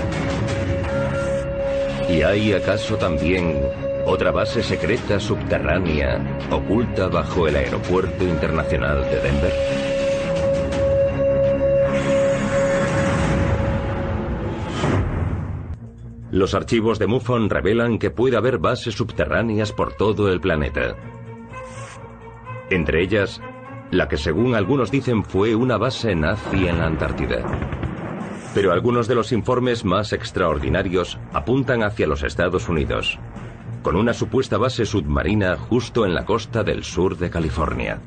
¿Y hay acaso también otra base secreta subterránea oculta bajo el Aeropuerto Internacional de Denver? Los archivos de MUFON revelan que puede haber bases subterráneas por todo el planeta. Entre ellas, la que según algunos dicen fue una base nazi en la Antártida. Pero algunos de los informes más extraordinarios apuntan hacia los Estados Unidos, con una supuesta base submarina justo en la costa del sur de California.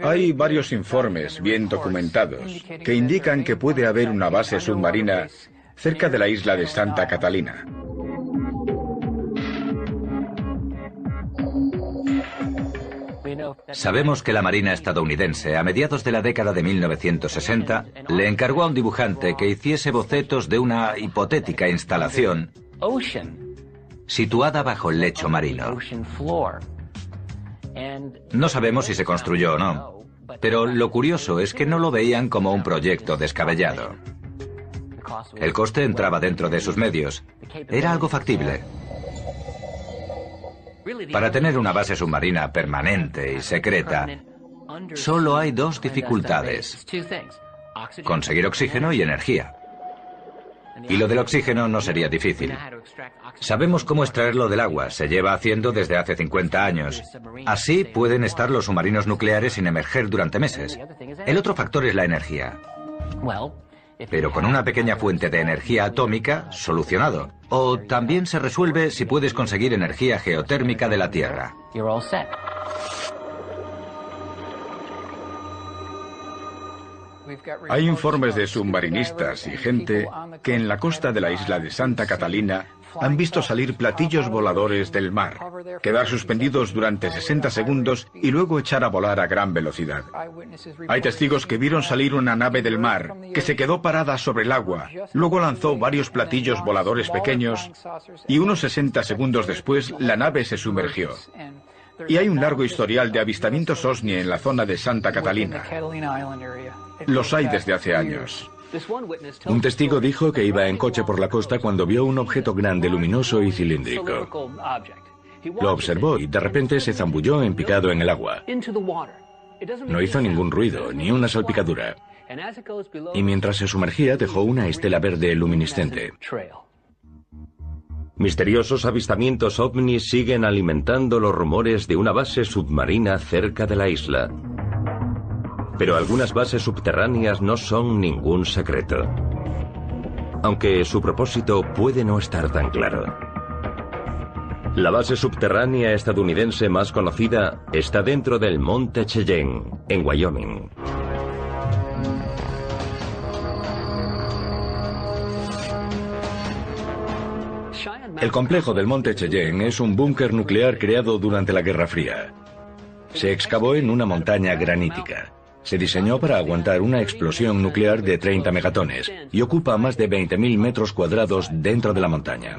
Hay varios informes bien documentados que indican que puede haber una base submarina cerca de la isla de Santa Catalina. Sabemos que la Marina estadounidense, a mediados de la década de 1960, le encargó a un dibujante que hiciese bocetos de una hipotética instalación situada bajo el lecho marino. No sabemos si se construyó o no, pero lo curioso es que no lo veían como un proyecto descabellado. El coste entraba dentro de sus medios. Era algo factible. Para tener una base submarina permanente y secreta, solo hay dos dificultades: conseguir oxígeno y energía. Y lo del oxígeno no sería difícil. Sabemos cómo extraerlo del agua, se lleva haciendo desde hace 50 años. Así pueden estar los submarinos nucleares sin emerger durante meses. El otro factor es la energía. Pero con una pequeña fuente de energía atómica, solucionado. O también se resuelve si puedes conseguir energía geotérmica de la Tierra. Hay informes de submarinistas y gente que en la costa de la isla de Santa Catalina han visto salir platillos voladores del mar, quedar suspendidos durante 60 segundos y luego echar a volar a gran velocidad. Hay testigos que vieron salir una nave del mar que se quedó parada sobre el agua, luego lanzó varios platillos voladores pequeños y unos 60 segundos después la nave se sumergió. Y hay un largo historial de avistamientos OVNI en la zona de Santa Catalina. Los hay desde hace años. Un testigo dijo que iba en coche por la costa cuando vio un objeto grande, luminoso y cilíndrico. Lo observó y de repente se zambulló en picado en el agua. No hizo ningún ruido, ni una salpicadura. Y mientras se sumergía dejó una estela verde luminiscente. Misteriosos avistamientos ovnis siguen alimentando los rumores de una base submarina cerca de la isla. Pero algunas bases subterráneas no son ningún secreto. Aunque su propósito puede no estar tan claro. La base subterránea estadounidense más conocida está dentro del Monte Cheyenne, en Wyoming. El complejo del Monte Cheyenne es un búnker nuclear creado durante la Guerra Fría. Se excavó en una montaña granítica. Se diseñó para aguantar una explosión nuclear de 30 megatones y ocupa más de 20.000 metros cuadrados dentro de la montaña.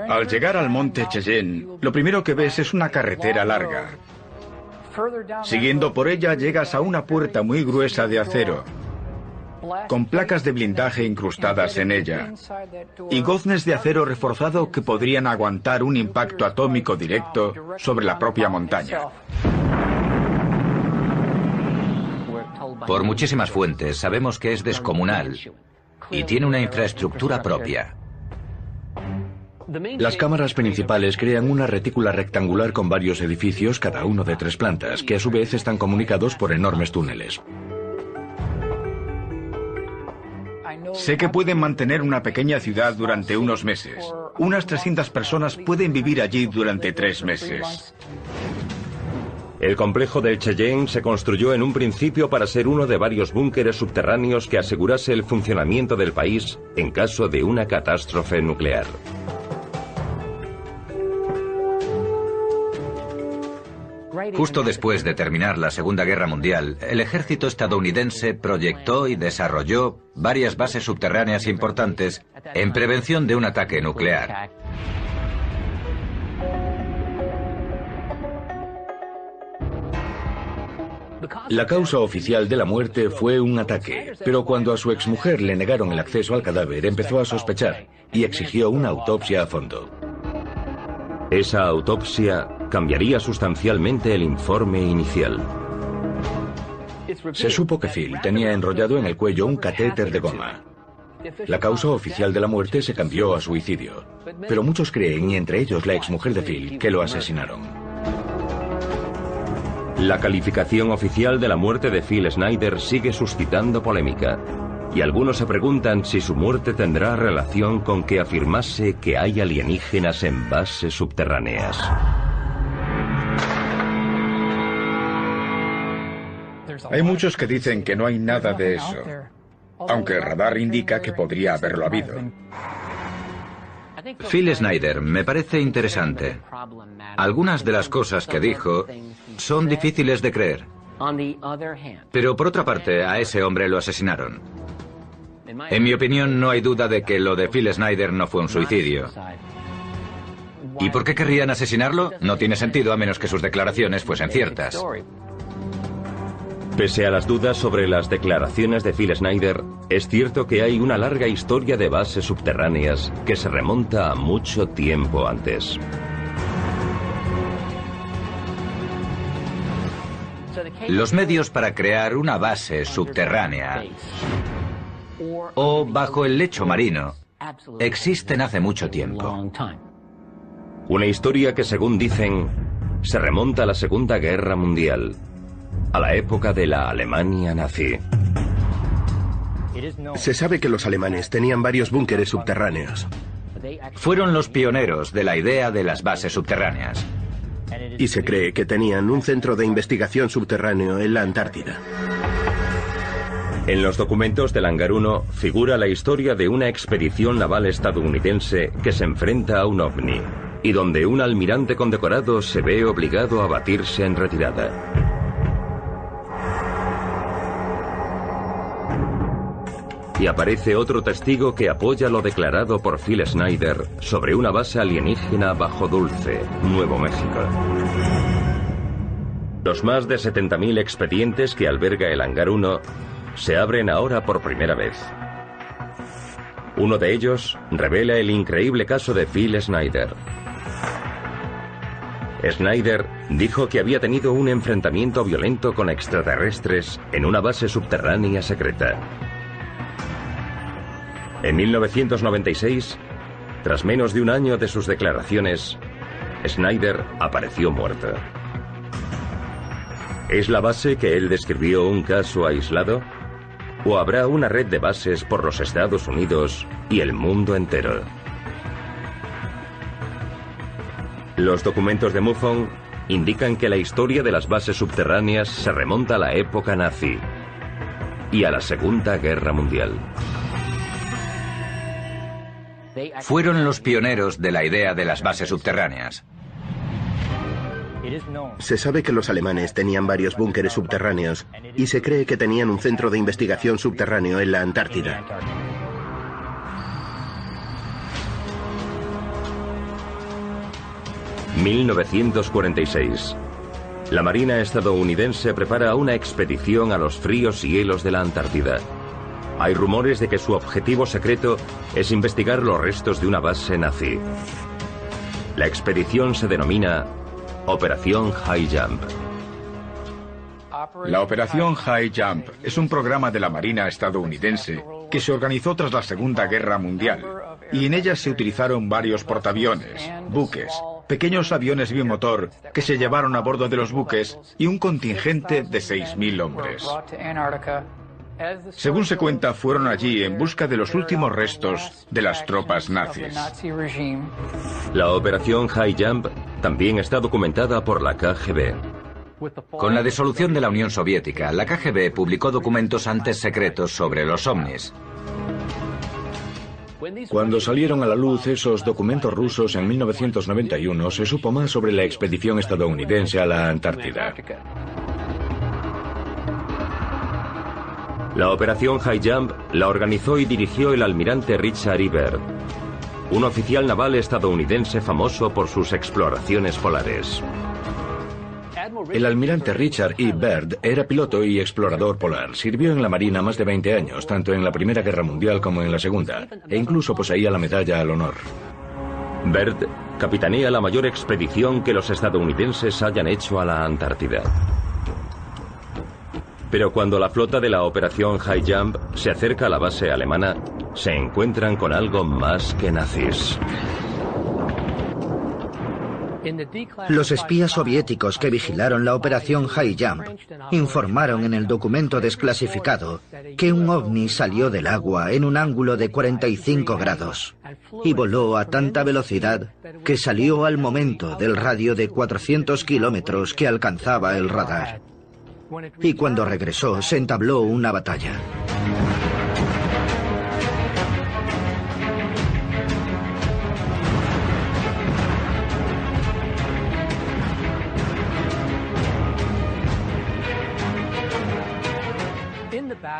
Al llegar al Monte Cheyenne, lo primero que ves es una carretera larga. Siguiendo por ella llegas a una puerta muy gruesa de acero, con placas de blindaje incrustadas en ella, y goznes de acero reforzado que podrían aguantar un impacto atómico directo sobre la propia montaña. Por muchísimas fuentes sabemos que es descomunal y tiene una infraestructura propia. Las cámaras principales crean una retícula rectangular con varios edificios, cada uno de 3 plantas, que a su vez están comunicados por enormes túneles. Sé que pueden mantener una pequeña ciudad durante unos meses. Unas 300 personas pueden vivir allí durante 3 meses. El complejo del Cheyenne se construyó en un principio para ser uno de varios búnkeres subterráneos que asegurase el funcionamiento del país en caso de una catástrofe nuclear. Justo después de terminar la Segunda Guerra Mundial, el ejército estadounidense proyectó y desarrolló varias bases subterráneas importantes en prevención de un ataque nuclear. La causa oficial de la muerte fue un ataque, pero cuando a su exmujer le negaron el acceso al cadáver, empezó a sospechar y exigió una autopsia a fondo. Esa autopsia cambiaría sustancialmente el informe inicial. Se supo que Phil tenía enrollado en el cuello un catéter de goma. La causa oficial de la muerte se cambió a suicidio, pero muchos creen, y entre ellos la exmujer de Phil, que lo asesinaron. La calificación oficial de la muerte de Phil Schneider sigue suscitando polémica, y algunos se preguntan si su muerte tendrá relación con que afirmase que hay alienígenas en bases subterráneas. Hay muchos que dicen que no hay nada de eso, aunque el radar indica que podría haberlo habido. Phil Schneider me parece interesante. Algunas de las cosas que dijo son difíciles de creer. Pero por otra parte, a ese hombre lo asesinaron. En mi opinión, no hay duda de que lo de Phil Schneider no fue un suicidio. ¿Y por qué querrían asesinarlo? No tiene sentido a menos que sus declaraciones fuesen ciertas. Pese a las dudas sobre las declaraciones de Phil Schneider, es cierto que hay una larga historia de bases subterráneas que se remonta a mucho tiempo antes. Los medios para crear una base subterránea o bajo el lecho marino existen hace mucho tiempo. Una historia que, según dicen, se remonta a la Segunda Guerra Mundial, a la época de la Alemania nazi. Se sabe que los alemanes tenían varios búnkeres subterráneos. Fueron los pioneros de la idea de las bases subterráneas. Y se cree que tenían un centro de investigación subterráneo en la Antártida. En los documentos del Hangar 1 figura la historia de una expedición naval estadounidense que se enfrenta a un ovni, y donde un almirante condecorado se ve obligado a batirse en retirada. Y aparece otro testigo que apoya lo declarado por Phil Schneider sobre una base alienígena bajo Dulce, Nuevo México. Los más de 70.000 expedientes que alberga el Hangar 1 se abren ahora por primera vez. Uno de ellos revela el increíble caso de Phil Schneider. Schneider dijo que había tenido un enfrentamiento violento con extraterrestres en una base subterránea secreta. En 1996, tras menos de un año de sus declaraciones, Schneider apareció muerto. ¿Es la base que él describió un caso aislado? ¿O habrá una red de bases por los Estados Unidos y el mundo entero? Los documentos de MUFON indican que la historia de las bases subterráneas se remonta a la época nazi y a la Segunda Guerra Mundial. Fueron los pioneros de la idea de las bases subterráneas. Se sabe que los alemanes tenían varios búnkeres subterráneos y se cree que tenían un centro de investigación subterráneo en la Antártida. ...1946... La Marina estadounidense prepara una expedición a los fríos hielos de la Antártida. Hay rumores de que su objetivo secreto es investigar los restos de una base nazi. La expedición se denomina Operación High Jump. La Operación High Jump es un programa de la Marina estadounidense que se organizó tras la Segunda Guerra Mundial, y en ella se utilizaron varios portaaviones, buques, pequeños aviones bimotor que se llevaron a bordo de los buques y un contingente de 6.000 hombres. Según se cuenta, fueron allí en busca de los últimos restos de las tropas nazis. La Operación High Jump también está documentada por la KGB. Con la disolución de la Unión Soviética, la KGB publicó documentos antes secretos sobre los ovnis. Cuando salieron a la luz esos documentos rusos en 1991, se supo más sobre la expedición estadounidense a la Antártida. La Operación High Jump la organizó y dirigió el almirante Richard E. Byrd, un oficial naval estadounidense famoso por sus exploraciones polares. El almirante Richard E. Byrd era piloto y explorador polar. Sirvió en la Marina más de 20 años, tanto en la Primera Guerra Mundial como en la Segunda, e incluso poseía la Medalla al Honor. Byrd capitanea la mayor expedición que los estadounidenses hayan hecho a la Antártida. Pero cuando la flota de la Operación High Jump se acerca a la base alemana, se encuentran con algo más que nazis. Los espías soviéticos que vigilaron la Operación High Jump informaron en el documento desclasificado que un ovni salió del agua en un ángulo de 45 grados y voló a tanta velocidad que salió al momento del radio de 400 kilómetros que alcanzaba el radar. Y cuando regresó se entabló una batalla.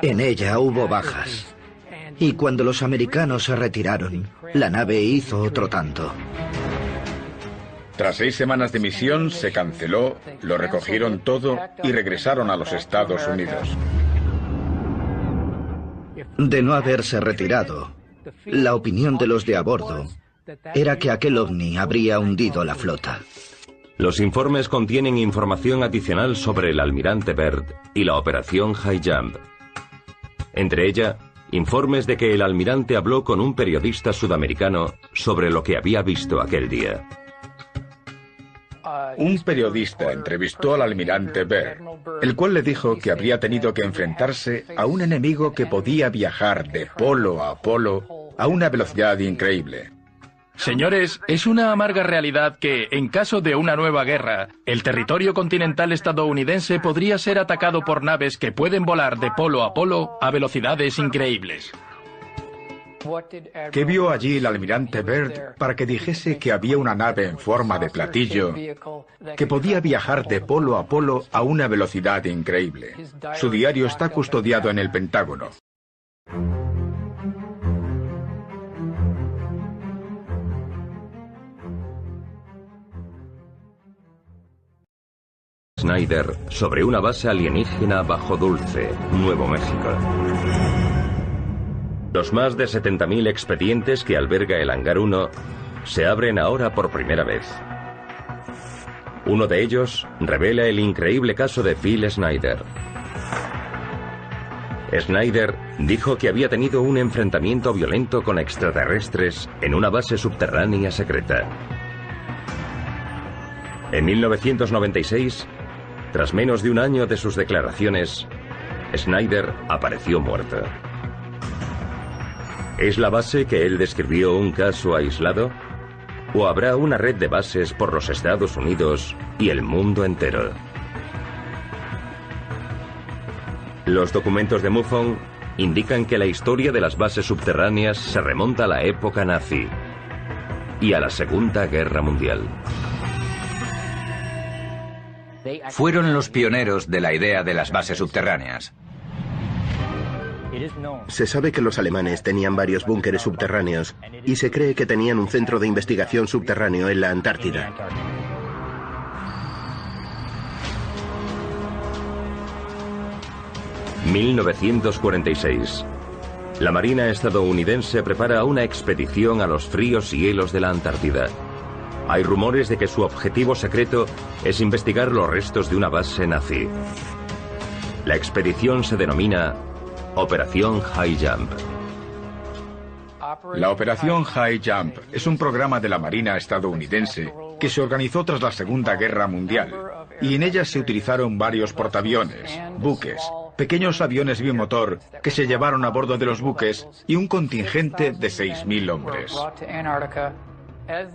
En ella hubo bajas. Y cuando los americanos se retiraron, la nave hizo otro tanto. Tras 6 semanas de misión, se canceló, lo recogieron todo y regresaron a los Estados Unidos. De no haberse retirado, la opinión de los de a bordo era que aquel ovni habría hundido la flota. Los informes contienen información adicional sobre el almirante Byrd y la Operación High Jump. Entre ella, informes de que el almirante habló con un periodista sudamericano sobre lo que había visto aquel día. Un periodista entrevistó al almirante Byrd, el cual le dijo que habría tenido que enfrentarse a un enemigo que podía viajar de polo a polo a una velocidad increíble. Señores, es una amarga realidad que, en caso de una nueva guerra, el territorio continental estadounidense podría ser atacado por naves que pueden volar de polo a velocidades increíbles. ¿Qué vio allí el almirante Byrd para que dijese que había una nave en forma de platillo que podía viajar de polo a una velocidad increíble? Su diario está custodiado en el Pentágono. Schneider sobre una base alienígena bajo Dulce, Nuevo México. Los más de 70.000 expedientes que alberga el Hangar 1 se abren ahora por primera vez. Uno de ellos revela el increíble caso de Phil Schneider. Schneider dijo que había tenido un enfrentamiento violento con extraterrestres en una base subterránea secreta. En 1996, tras menos de un año de sus declaraciones, Schneider apareció muerto. ¿Es la base que él describió un caso aislado? ¿O habrá una red de bases por los Estados Unidos y el mundo entero? Los documentos de MUFON indican que la historia de las bases subterráneas se remonta a la época nazi y a la Segunda Guerra Mundial. Fueron los pioneros de la idea de las bases subterráneas. Se sabe que los alemanes tenían varios búnkeres subterráneos y se cree que tenían un centro de investigación subterráneo en la Antártida. ...1946... La Marina estadounidense prepara una expedición a los fríos hielos de la Antártida. Hay rumores de que su objetivo secreto es investigar los restos de una base nazi. La expedición se denomina Operación High Jump. La Operación High Jump es un programa de la Marina estadounidense que se organizó tras la Segunda Guerra Mundial, y en ella se utilizaron varios portaaviones, buques, pequeños aviones bimotor que se llevaron a bordo de los buques y un contingente de 6.000 hombres.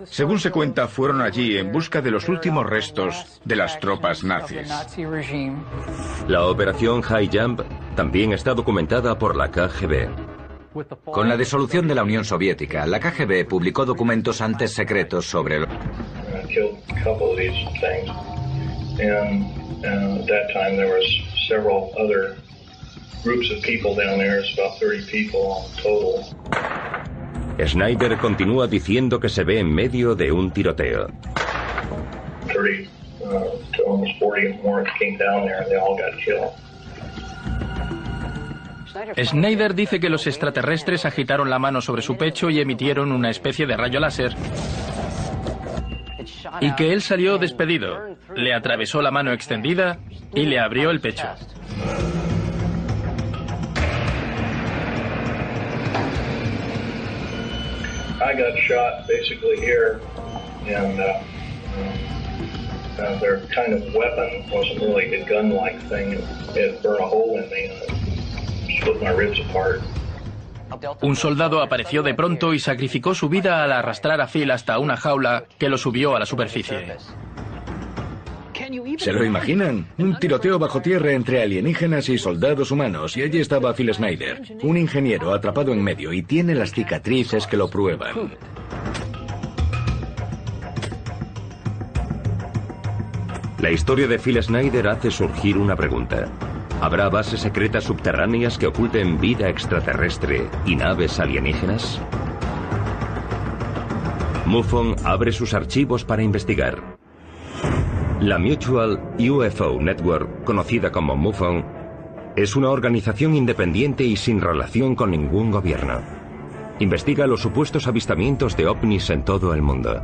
Según se cuenta, fueron allí en busca de los últimos restos de las tropas nazis. La Operación High Jump también está documentada por la KGB. Con la disolución de la Unión Soviética, la KGB publicó documentos antes secretos sobre el... Schneider continúa diciendo que se ve en medio de un tiroteo. Schneider dice que los extraterrestres agitaron la mano sobre su pecho y emitieron una especie de rayo láser, y que él salió despedido, le atravesó la mano extendida y le abrió el pecho. I got shot basically here, and their kind of weapon wasn't really a gun-like thing. It burned a hole in me and split my ribs apart. Un soldado apareció de pronto y sacrificó su vida al arrastrar a Phil hasta una jaula que lo subió a la superficie. ¿Se lo imaginan? Un tiroteo bajo tierra entre alienígenas y soldados humanos, y allí estaba Phil Schneider, un ingeniero atrapado en medio, y tiene las cicatrices que lo prueban. La historia de Phil Schneider hace surgir una pregunta. ¿Habrá bases secretas subterráneas que oculten vida extraterrestre y naves alienígenas? MUFON abre sus archivos para investigar. La Mutual UFO Network, conocida como MUFON, es una organización independiente y sin relación con ningún gobierno. Investiga los supuestos avistamientos de ovnis en todo el mundo.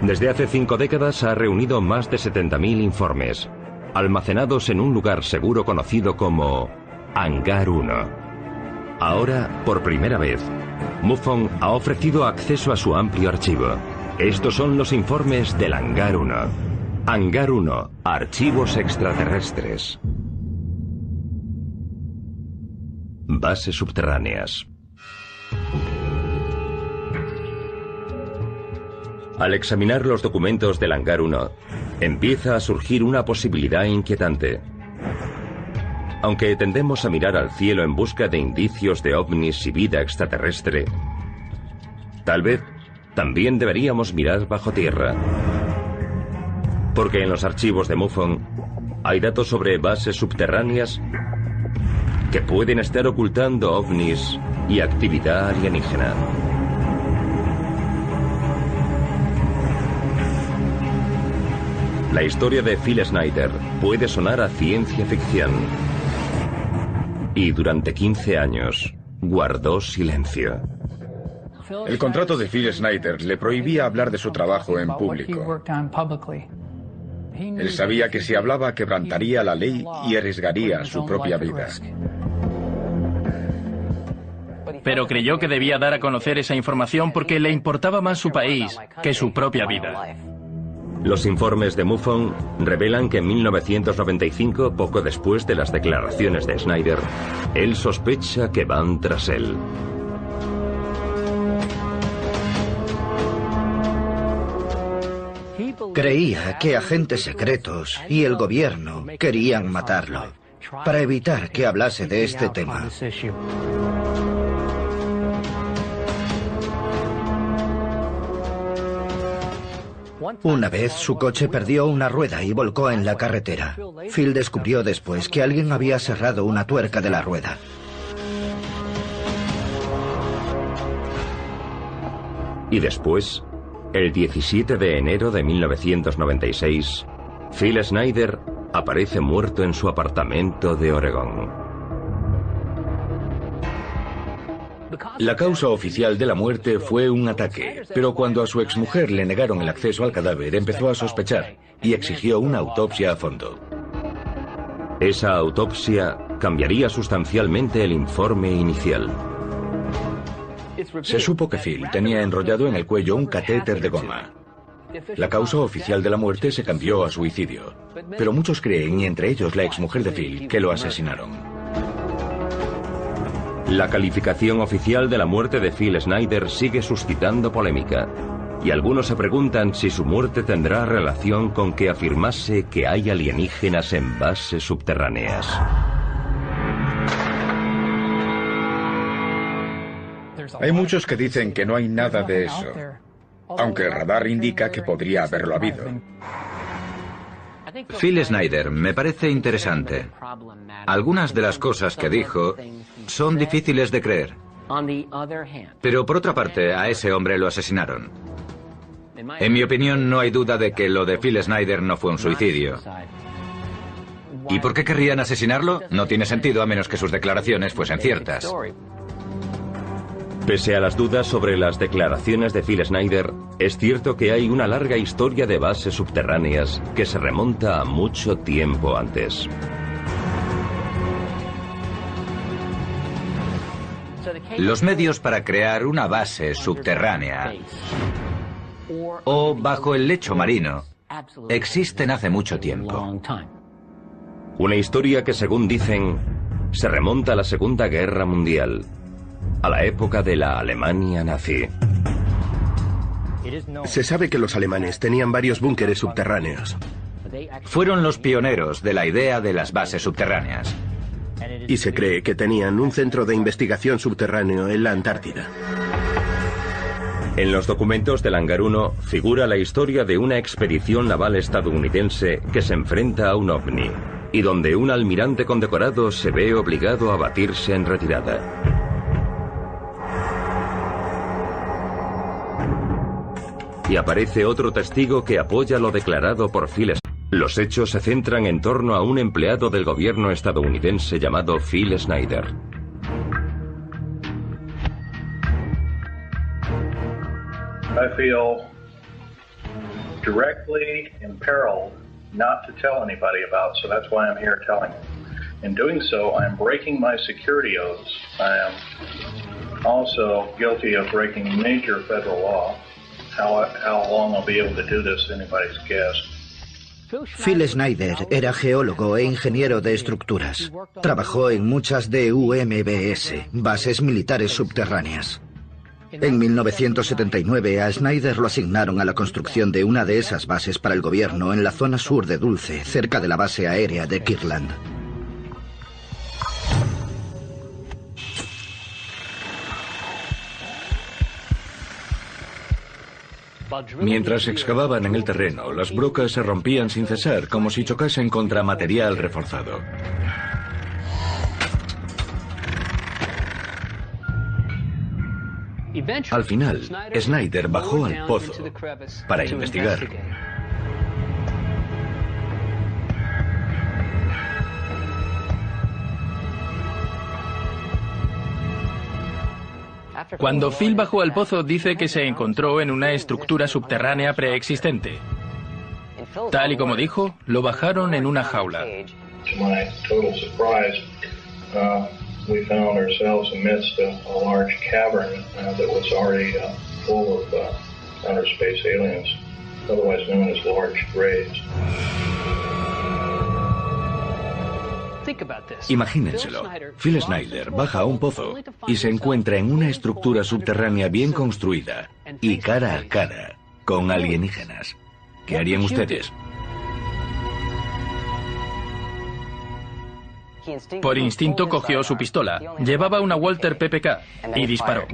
Desde hace 5 décadas ha reunido más de 70.000 informes, almacenados en un lugar seguro conocido como Hangar 1. Ahora, por primera vez, MUFON ha ofrecido acceso a su amplio archivo. Estos son los informes del Hangar 1. Hangar 1, archivos extraterrestres. Bases subterráneas. Al examinar los documentos del Hangar 1, empieza a surgir una posibilidad inquietante. Aunque tendemos a mirar al cielo en busca de indicios de ovnis y vida extraterrestre, tal vez también deberíamos mirar bajo tierra. Porque en los archivos de MUFON hay datos sobre bases subterráneas que pueden estar ocultando ovnis y actividad alienígena. La historia de Phil Schneider puede sonar a ciencia ficción. Y durante 15 años, guardó silencio. El contrato de Phil Schneider le prohibía hablar de su trabajo en público. Él sabía que si hablaba quebrantaría la ley y arriesgaría su propia vida. Pero creyó que debía dar a conocer esa información porque le importaba más su país que su propia vida. Los informes de MUFON revelan que en 1995, poco después de las declaraciones de Schneider, él sospecha que van tras él. Creía que agentes secretos y el gobierno querían matarlo para evitar que hablase de este tema. Una vez su coche perdió una rueda y volcó en la carretera. Phil descubrió después que alguien había cerrado una tuerca de la rueda. Y después, el 17 de enero de 1996, Phil Schneider aparece muerto en su apartamento de Oregón. La causa oficial de la muerte fue un ataque, pero cuando a su exmujer le negaron el acceso al cadáver, empezó a sospechar y exigió una autopsia a fondo. Esa autopsia cambiaría sustancialmente el informe inicial. Se supo que Phil tenía enrollado en el cuello un catéter de goma. La causa oficial de la muerte se cambió a suicidio, pero muchos creen, y entre ellos la exmujer de Phil, que lo asesinaron. La calificación oficial de la muerte de Phil Schneider sigue suscitando polémica, y algunos se preguntan si su muerte tendrá relación con que afirmase que hay alienígenas en bases subterráneas. Hay muchos que dicen que no hay nada de eso, aunque el radar indica que podría haberlo habido. Phil Schneider me parece interesante. Algunas de las cosas que dijo son difíciles de creer. Pero por otra parte, a ese hombre lo asesinaron. En mi opinión, no hay duda de que lo de Phil Schneider no fue un suicidio. ¿Y por qué querrían asesinarlo? No tiene sentido a menos que sus declaraciones fuesen ciertas. Pese a las dudas sobre las declaraciones de Phil Schneider, es cierto que hay una larga historia de bases subterráneas que se remonta a mucho tiempo antes. Los medios para crear una base subterránea o bajo el lecho marino existen hace mucho tiempo. Una historia que, según dicen, se remonta a la Segunda Guerra Mundial, a la época de la Alemania nazi. Se sabe que los alemanes tenían varios búnkeres subterráneos. Fueron los pioneros de la idea de las bases subterráneas. Y se cree que tenían un centro de investigación subterráneo en la Antártida. En los documentos del Hangar 1 figura la historia de una expedición naval estadounidense que se enfrenta a un ovni, y donde un almirante condecorado se ve obligado a batirse en retirada. Y aparece otro testigo que apoya lo declarado por Phil Schneider. Los hechos se centran en torno a un empleado del gobierno estadounidense llamado Phil Schneider. I feel directly imperiled not to tell anybody about, so that's why I'm here telling you. In doing so, I am breaking my security oaths. I am also guilty of breaking major federal law. How long I'll be able to do this, anybody's guess. Phil Schneider era geólogo e ingeniero de estructuras. Trabajó en muchas DUMBS, bases militares subterráneas. En 1979 a Schneider lo asignaron a la construcción de una de esas bases para el gobierno en la zona sur de Dulce, cerca de la base aérea de Kirtland. Mientras excavaban en el terreno, las brocas se rompían sin cesar, como si chocasen contra material reforzado. Al final, Schneider bajó al pozo para investigar. Cuando Phil bajó al pozo, dice que se encontró en una estructura subterránea preexistente. Tal y como dijo, lo bajaron en una jaula. To my total surprise, we found ourselves amidst a large cavern that was already full of outer space aliens, otherwise known as large graves. Imagínenselo. Phil Schneider baja a un pozo y se encuentra en una estructura subterránea bien construida y cara a cara con alienígenas. ¿Qué harían ustedes? Por instinto cogió su pistola. Llevaba una Walter PPK y disparó.